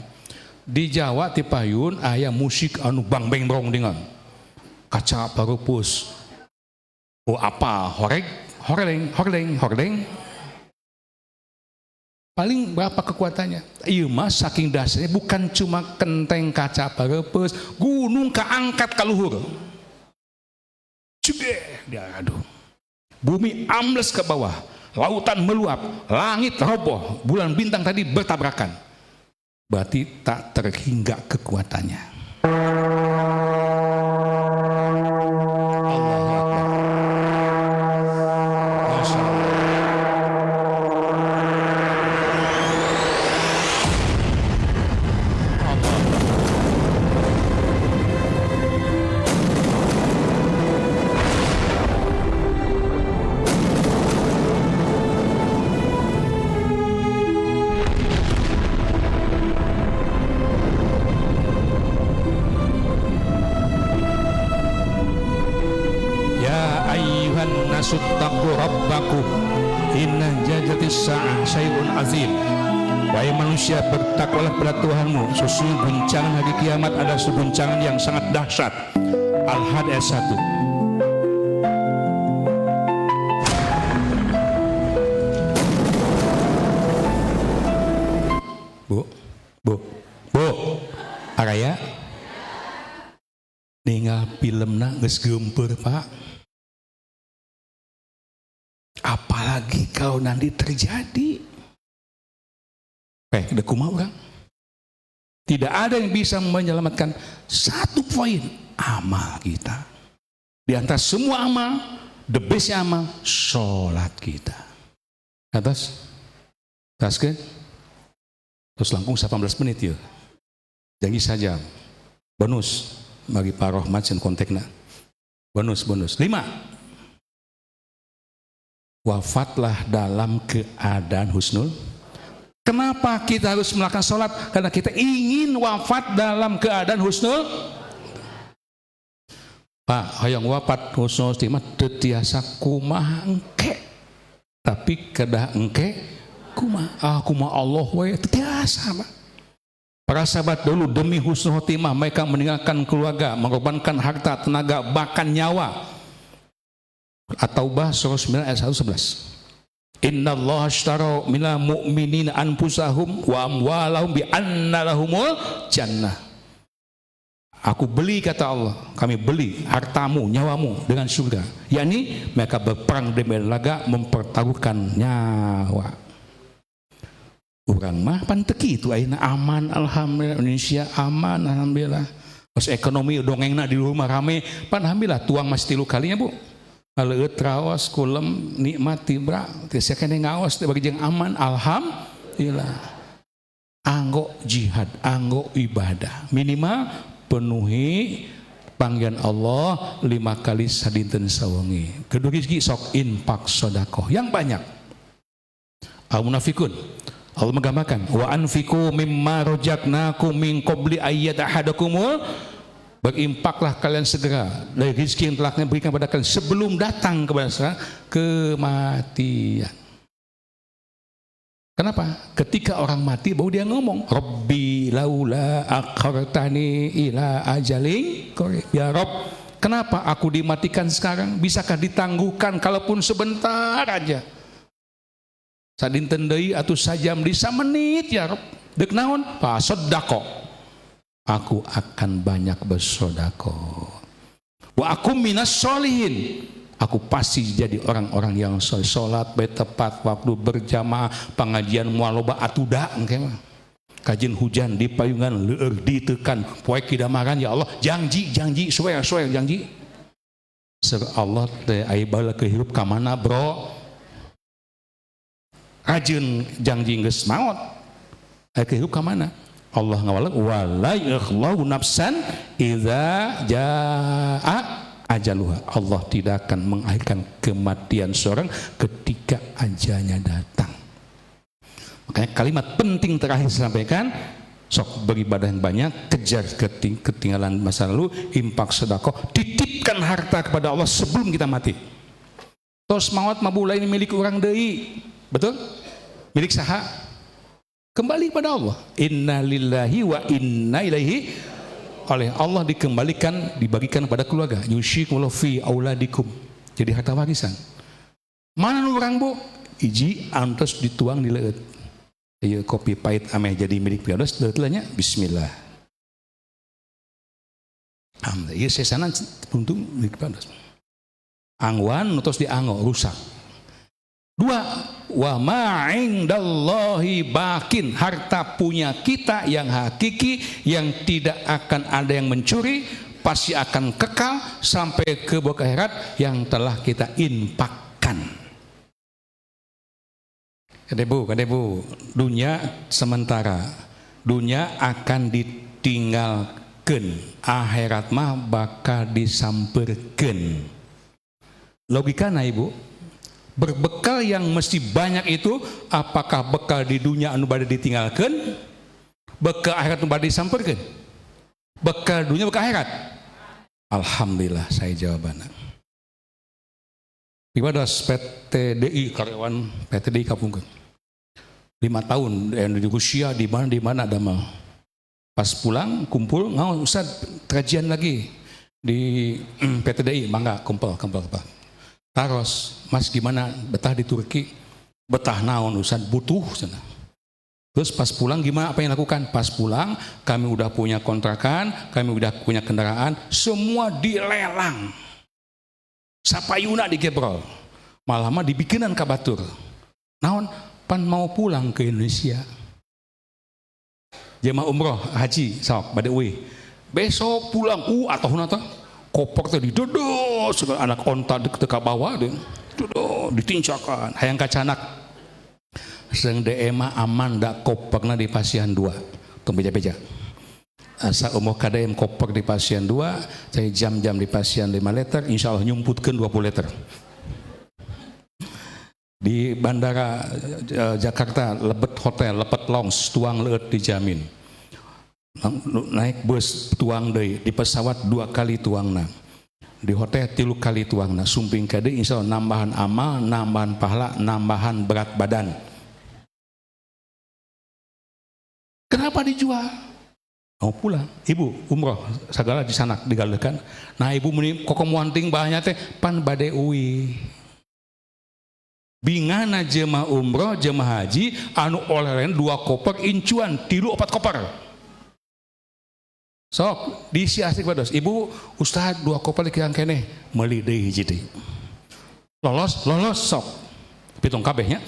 di Jawa ti payun aya musik anu bang beng brong dengan kaca parupus apa horeng paling berapa kekuatannya ieu mah saking dasarnya bukan cuma kenteng kaca parupus gunung kaangkat ka luhur cegeh dia aduh bumi ambles ke bawah, lautan meluap, langit roboh, bulan bintang tadi bertabrakan. Berarti tak terhingga kekuatannya. Allahu Akbar. Masya Allah. Suttaqu rabbakum inna jazatis sa'ah syai'un azim. Wahai manusia, bertakwalah pada Tuhanmu, sesungguhnya guncangan hari kiamat adalah guncangan yang sangat dahsyat. Al-Had ayat 1. Bu Araya ningal filmna geus geumpeur Pak. Apalagi kalau nanti terjadi udah kumaha orang tidak ada yang bisa menyelamatkan satu poin amal kita di antara semua amal the best amal sholat kita atas kan terus langkung 18 menit ya janji saja bonus bagi Pak Rohmat dan kontekna bonus 5 wafatlah dalam keadaan husnul. Kenapa kita harus melakukan sholat? Karena kita ingin wafat dalam keadaan husnul. Pak, hayang wafat husnul timah tetiasa kumaha engke. Tapi kedah engke kumaha Allah we tetiasa Pak. Para sahabat dulu demi husnul khotimah mereka meninggalkan keluarga, mengorbankan harta, tenaga, bahkan nyawa. At-Taubah surah 9 ayat 111. Innallaha ashtara minal mu'minina anfusahum wa amwalahum bi anna lahumul jannah. Aku beli kata Allah, kami beli hartamu, nyawamu dengan surga. Yakni mereka berperang demi laga mempertaruhkan nyawa. Urang mah pan teu kitu ayeuna aman alhamdulillah Indonesia aman alhamdulillah. Pas ekonomi dongengna di rumah rame pan alhamdulillah tuang masih 3 kalinya Bu. Aleueut raos kulem nikmati bra teu sakene ngaos teh bagi jeung aman alhamdulillah. Anggo jihad, anggo ibadah minimal penuhi panggilan Allah 5 kali sadinten sawengi. Kedua rezeki sok infak sedekah yang banyak. Al-Munafikun Allah menggambarkan wa anfiqu mimma rajaqnakum min qabli ayyad ahadakumul berimpaklah kalian segera dari rezeki yang telah kami berikan kepada kalian sebelum datang kepada kematian. Kenapa? Ketika orang mati baru dia ngomong Rabbi laula akhartani ila ajalin qarib. Ya Rabb, kenapa aku dimatikan sekarang? Bisakah ditangguhkan kalaupun sebentar aja? Sadinten deui atuh sajam di samenit ya Rabb. Deuk naon? Fa sadaqah. Aku akan banyak bersedekah. Wa aku minas sholihin. Aku pasti jadi orang-orang yang sholat baik tepat waktu berjamaah pengajian mualoba atuda engke mah. Kajian hujan di payungan leueur ditekan poe kidamaran ya Allah janji swear janji. Ser Allah teh aya bala kehirup ka mana bro? Rajin janji geus maot. Aya kehirup ka mana? Allah ngawalak wala yakhlau nafsan idza jaa ajaluha. Allah tidak akan mengakhirkan kematian seorang ketika ajalnya datang. Makanya kalimat penting terakhir disampaikan, sok beribadah yang banyak, kejar ketinggalan masa lalu, infak sedekah, titipkan harta kepada Allah sebelum kita mati. tos maot mabula ini milik orang deui. Betul? Milik saha? Kembali pada Allah. Inna lillahi wa inna ilaihi, oleh Allah dikembalikan, dibagikan pada keluarga. Yusyikumullahu fi auladikum, jadi harta warisan. Mana nu urang Bu? Iji antos dituang di leueut. Ieu kopi pahit ameh jadi milik piodos leuteulnya bismillah. Alhamdulillah ieu sesana untung milik piodos. Angwan nutos dianggo rusak. 2, wa ma indallahi bakin, harta punya kita yang hakiki yang tidak akan ada yang mencuri, pasti akan kekal sampai ke akhirat yang telah kita infakkan. Kade bu, dunia sementara, dunia akan ditinggalkan, akhirat mah bakal disamperkeun. Logikana ibu, berbekal yang mesti banyak itu, apakah bekal di dunia anu bade ditinggalkan, bekal akhirat anu bade disamperkeun? Bekal dunia, bekal akhirat. Alhamdulillah saya jawabanna. Ibadas PTDI, karyawan PTDI Kapungkeun 5 tahun di Rusia, di mana ada mal. Pas pulang kumpul, ngau Ustaz kajian lagi di PTDI, mangga kumpul. Taros, Mas gimana betah di Turki? Betah naon Ustaz, butuh sana. Terus pas pulang gimana, apa yang lakukan? Pas pulang kami udah punya kontrakan, kami udah punya kendaraan, semua dilelang. Sapayuna dikebrol. Malah mah dibikinan ka batur. Naon? Pan mau pulang ke Indonesia. Jemaah umroh haji sok bade euy. Besok pulang atau koper teh didodos anak onta teu ka bawah deh. Ditincakan hayang kacanak. Seung DM aman da koperna di Pasian 2. Tong beja-beja. Asa umur kadem koper di Pasian 2, saya jam-jam di Pasian 5 liter, insya Allah nyumputkan 20 liter. Di bandara Jakarta, Lebet Hotel, Lepet Longs, tuang leut dijamin. Naik bus tuang deui, di pesawat 2 kali tuangna. Di hotel 3 kali tuangna, sumping kade insya Allah nambahan amal, nambahan pahala, nambahan berat badan. Kenapa dijual? Mau pulang, ibu umroh segala di sana digalekan. Nah ibu meni kokomuanting bahanya teh pan bade uwi. Bingana jemaah umroh, jemaah haji anu oleh 2 koper incuan 3-4 koper. Sok diisi asik bados. Ibu Ustaz 2 koper dikirang keneh meuli deui hiji deui. Lolos sok. Pitung kabehnya.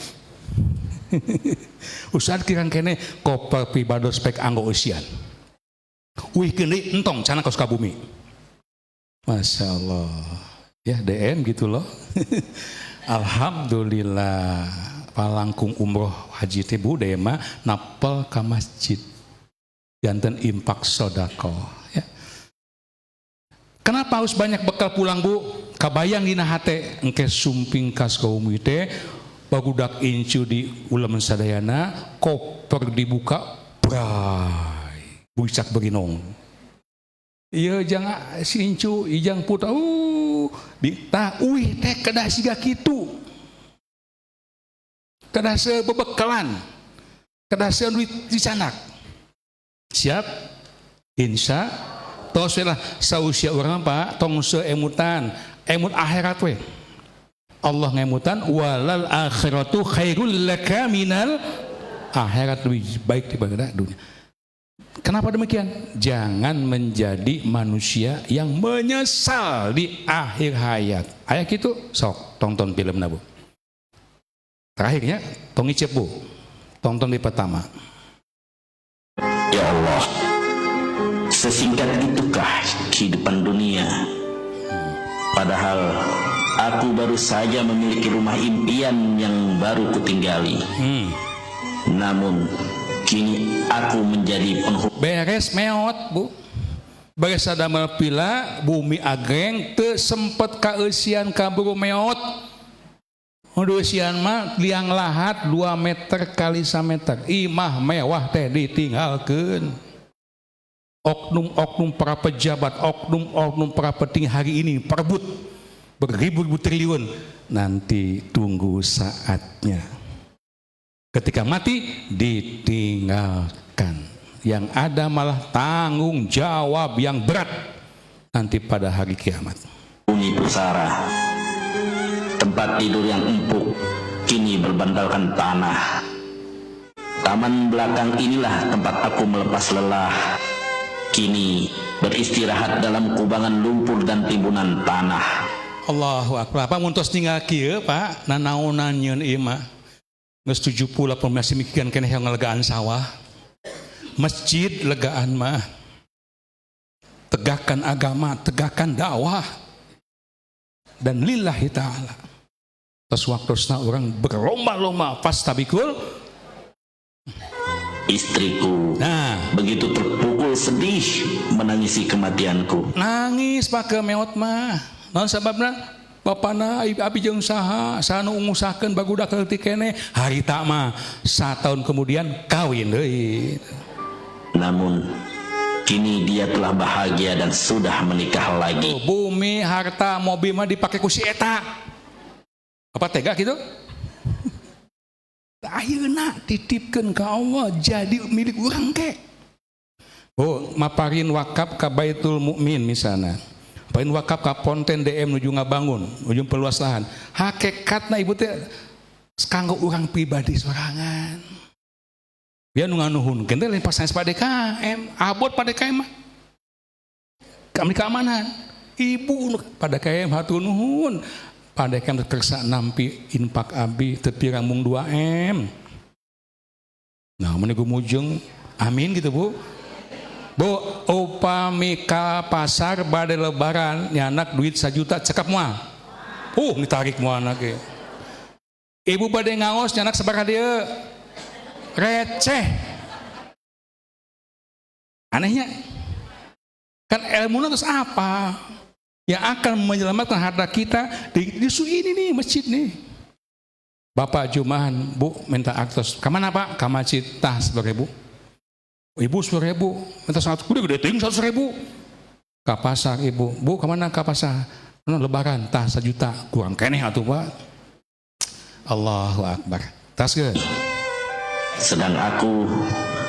Ustaz kirang keneh koper pibados pek anggo eusian. Wih kendi entong cana ka Sukabumi. Masya Allah. Ya DM gitu loh. Alhamdulillah. Palangkung umroh haji teh bu dema napel ka masjid. Janten impak sodako. Ya. Kenapa harus banyak bekal pulang bu? Kabayang dina hate engke sumping ka Sukabumi teh bagudak incu di uleman sadayana koper dibuka bray. Buisak berinong. Iya jangan sincu, ijang puta, ditah, teh kedah siga kitu, kedah sebebekalan, kedah seduit di sanak. Siap, insya, tos lah sausia orang pak, tong seemutan, emut akhirat we. Allah ngemutan, walal akhiratu khairul laka minal akhirat, lebih baik daripada dunia. Kenapa demikian? Jangan menjadi manusia yang menyesal di akhir hayat. Ayat itu sok tonton film bu. Terakhirnya tong icep bu. Tonton di pertama. Ya Allah, sesingkat itukah kehidupan dunia? Padahal aku baru saja memiliki rumah impian yang baru kutinggali. Namun kini aku menjadi penghuni. Beres meot bu. Beres sadamel pila bumi agreng teu sempet kaeusian kaburu meot. Eusian mah liang lahat 2 meter kali 1 meter. Imah mewah teh ditinggalkeun. Oknum-oknum para pejabat, oknum-oknum para petinggi hari ini perebut beribu-ribu triliun. Nanti tunggu saatnya. Ketika mati ditinggalkan. Yang ada malah tanggung jawab yang berat nanti pada hari kiamat. Bumi pusara, tempat tidur yang empuk kini berbandalkan tanah. Taman belakang inilah tempat aku melepas lelah. Kini beristirahat dalam kubangan lumpur dan timbunan tanah. Allahu akbar. Pak muntos tinggal kieu Pak, nanaonan nyeun ieu mah. Geus 70 masih mikiran keneh yang ngelegaan sawah. Masjid legaan mah. Tegakkan agama, tegakkan dakwah. Dan lillahi ta'ala. Terus waktosna orang berlomba-lomba fastabikul. Istriku begitu terpukul sedih menangisi kematianku. Nangis Pak kemeot mah. Naon sababna? Bapana abi jeung saha nu ngusahakeun bagudak leutik keneh harita mah 1 tahun kemudian kawin deui. Namun kini dia telah bahagia dan sudah menikah lagi. Bumi, harta, mobil mah dipakai ku si eta. Apa tega gitu? Ayeuna titipkeun ka Allah jadi milik urang ke. Oh, maparin wakaf ka Baitul Mukmin misalna. Parin wakaf ka Ponten DM nuju ngabangun, nuju peluas lahan. Hakikatna ibu teh kanggo urang pribadi sorangan. Dia nu nganuhunkeun teh lain pasangan pada KM, abot pada KM mah. Kami keamanan. Ibu pada KM hatur nuhun. Pada KM tersa nampi infak abi tepirang mung 2M. Nah, mun gumujung amin gitu, Bu. Bu, upami ka pasar bade lebaran nyanak duit 1 juta cekap moal. Ditarik moal anak ge. Ibu bade ngaos nyanak sabaraha dieu? Receh. Anehnya kan ilmu terus apa yang akan menyelamatkan harta kita di ini nih masjid nih. Bapak Jumahan, Bu minta aktos kemana Pak? Ke masjid tah 10.000. Ibu 10.000 minta 100 kudu gede ting 100.000. Ke pasar ibu, Bu kemana ke pasar? Lebaran tah 1 juta kurang keneh atuh Pak. Allahu akbar. Taskeun. Sedang aku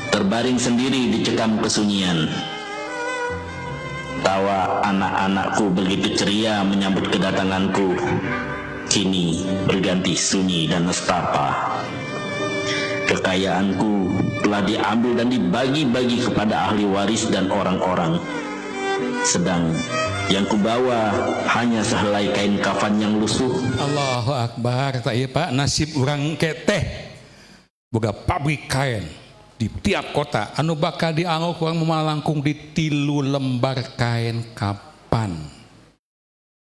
terbaring sendiri di cekam kesunyian. Tawa anak-anakku begitu ceria menyambut kedatanganku. Kini berganti sunyi dan nestapa. Kekayaanku telah diambil dan dibagi-bagi kepada ahli waris dan orang-orang. Sedang yang kubawa hanya sehelai kain kafan yang lusuh. Allahu akbar. Tak iya Pak, nasib urang keteh. Boga pabrik kain di tiap kota anu bakal dianggo kurang memalangkung di 3 lembar kain kapan.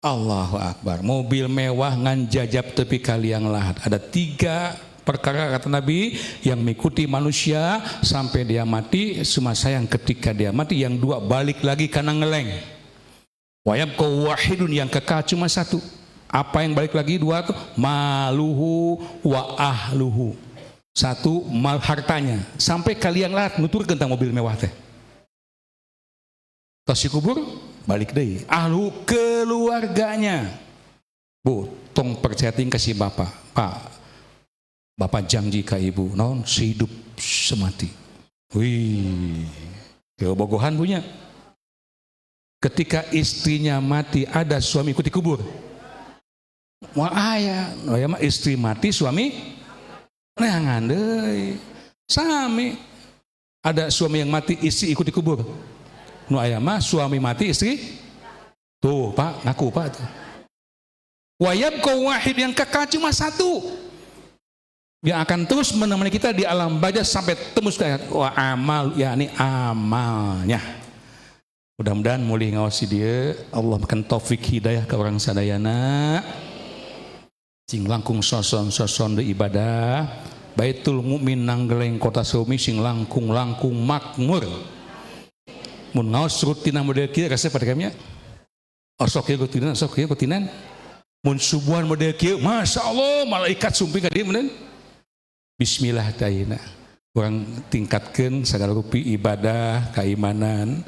Allahu akbar. Mobil mewah ngan jajab tepi kaliang lahat. Ada 3 perkara kata Nabi yang mengikuti manusia sampai dia mati. Cuma sayang ketika dia mati yang 2 balik lagi karena ngeleng. Wayab kau wahidun yang kekal cuma 1. Apa yang balik lagi 2 tuh? Maluhu wa ahluhu. 1 mal hartanya sampai kalian lahat nutur tentang mobil mewah teh. Tos kubur balik deui. Ahlu keluarganya. Bu, tong percaya ting kasih bapak. Pak, bapak janji ka ibu naon sehidup semati. Wih, kebogohan punya. Ketika istrinya mati ada suami ikut dikubur. Moal aya, mah istri mati suami neangan deui. Sami ada suami yang mati istri ikut dikubur. Nu aya mah suami mati istri tuh Pak ngaku Pak tuh. Wayab kau wahid yang kekal cuma 1 yang akan terus menemani kita di alam barzah sampai tembus ke akhirat. Wa amal yakni amalnya. Mudah-mudahan mulih ngawasi dia Allah makan taufik hidayah ke orang sadayana. Sing langkung soson de ibadah Baitul Mukmin nanggeleng kota Sumi sing langkung makmur. Mun ngaos rutina model kieu rasa pada kami sok kieu kutinan mun subuhan model kieu masyaallah malaikat sumping ka dieu meureun. Bismillah tayina urang tingkatkeun sagala rupi ibadah keimanan.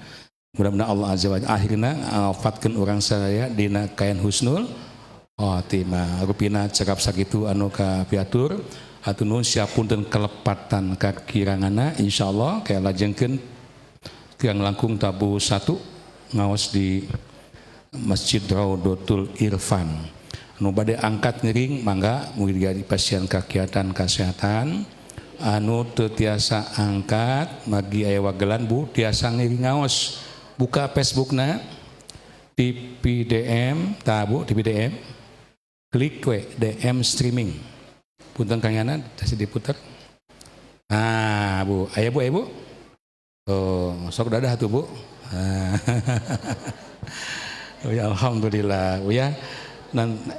Mudah-mudahan Allah azza wa jalla akhirna ngafatkeun urang sadaya dina kain husnul khotimah. Rupina cekap sakitu anu ka piatur atuh nuhun siapunten kelepatan kakirangana insyaallah kayak lajengkeun tiang langkung tabu 1 ngaos di Masjid Raudatul Irfan. Anu bade angkat ngering mangga mugi di pasien kegiatan kesehatan anu teu tiasa angkat magi aya wagelan Bu tiasa ngering ngaos buka Facebookna di PDM tah Bu di PDM klik we DM streaming punten kangana tadi diputer. Nah Bu aya Bu sok dadah tuh Bu. Ya alhamdulillah ya.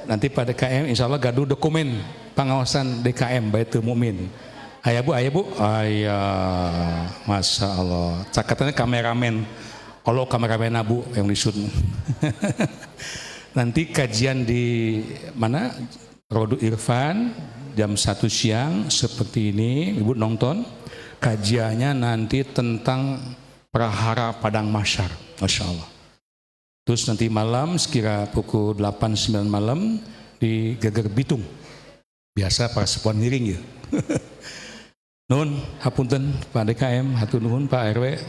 Nanti pada DKM insya Allah gaduh dokumen pengawasan DKM Baitul Mukmin. Aya Bu, aya, masya Allah. Cakatannya kameramen, kalau kameramen Abu yang disut. Nanti kajian di mana? Rodu Irfan jam 1 siang seperti ini, Ibu nonton. Kajiannya nanti tentang prahara padang mahsyar, masya Allah. Terus nanti malam sekira pukul 8-9 malam di Geger Bitung. Biasa para sepuan ngiring ya. Nuhun hapunten Pak DKM, hatur nuhun Pak RW.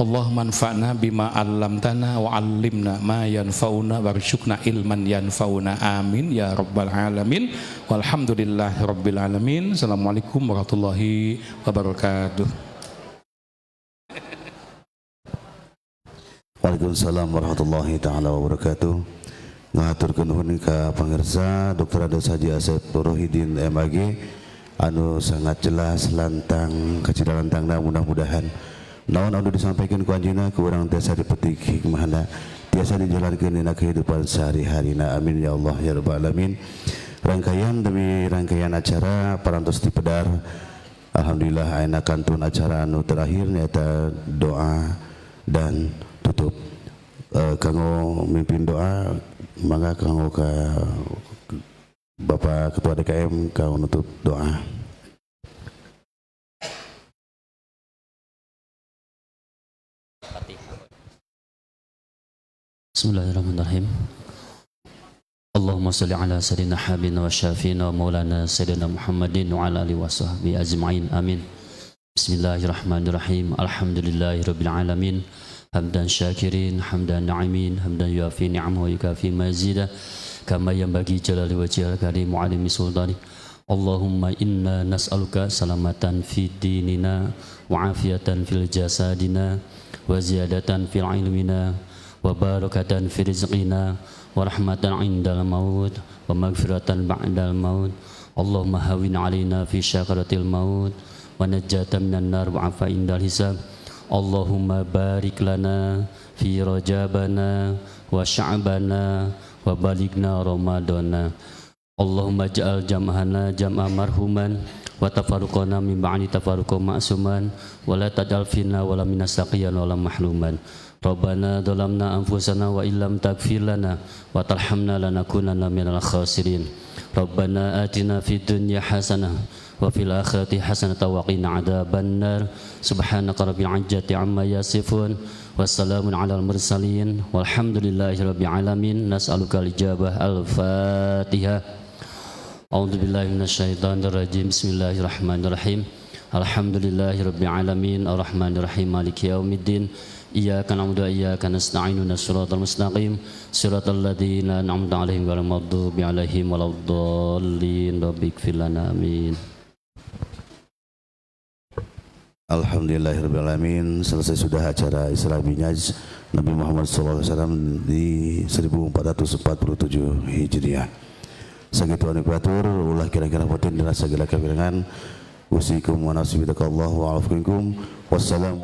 Allah manfa'na bima 'allamtana wa 'allimna ma yanfa'una warzuqna ilman yanfa'una. Amin ya rabbal alamin. Walhamdulillahirabbil alamin. Assalamualaikum warahmatullahi wabarakatuh. Waalaikumsalam warahmatullahi taala wabarakatuh. Ngaturkeun nuhun ka pangarsa Dr. Ades Haji Asep Rohidin MAG anu sangat jelas lantang kacidalantangna mudah-mudahan naon anu disampaikan ku anjeunna ku urang tiasa dipetik hikmahna tiasa dijalankeun dina kehidupan sehari-harina. Amin ya Allah ya rabbal alamin. Rangkaian demi rangkaian acara parantos dipedar. Alhamdulillah ayeuna kantun acara anu terakhir nyaeta doa dan tutup. Kanggo mimpin doa mangga kanggo ka Bapak Ketua DKM kanggo nutup doa. Bismillahirrahmanirrahim. Allahumma salli ala sayyidina habibina wa syafiina wa maulana sayyidina Muhammadin wa ala alihi wa sahbihi ajma'in. Amin. Bismillahirrahmanirrahim. Alhamdulillahirabbil alamin. Hamdan syakirin, hamdan na'imin, hamdan yuafi ni'amahu wa yukafi mazidah kama yanbaghi jalali wajhil karim wa 'alimi sultani. Allahumma inna nas'aluka salamatan fid dinina wa afiyatan fil jasadina wa ziyadatan fil ilmina wa barakatan fi rizqina wa rahmatan 'indal maut wa maghfiratan ba'dal maut. Allahumma hawwin 'alaina fi syakaratil maut wa najjatan minan nar wa 'afa indal hisab. Allahumma barik lana fi rajabana wa sya'bana wa balighna ramadana. Allahumma ja'al jam'ana jam'a marhuman wa tafarruqana min ba'di tafarruqan ma'suman wa la taj'al fina wa la minasaqiyan wa la mahluman. Rabbana dhalamna anfusana wa illam taghfir lana wa tarhamna lanakunanna minal khasirin. Rabbana atina fid dunya hasanah wa fil akhirati hasanatan wa qina adzabannar. Subhanaka rabbil izzati amma yasifun wassalamun alal mursalin walhamdulillahi rabbil alamin. Nas'aluka al-ijabah. Al-Fatihah. A'udzu billahi minasyaitonir rajim. Bismillahirrahmanirrahim. Alhamdulillahi rabbil alamin arrahmanir rahim maliki yaumiddin. Iyyaka na'budu wa iyyaka nasta'in ihdinas siratal mustaqim siratal ladzina an'amta 'alaihim ghairil maghdubi 'alaihim waladdallin. Rabbighfir lana. Amin. Alhamdulillahirabbil alamin. Selesai sudah acara Isra Mi'raj Nabi Muhammad SAW di 1447 Hijriah. Sakitu anu batur ulah kira-kira potin dina sagala kawirangan. Usikum wa nasibidakallahu wa afikum. Wassalamu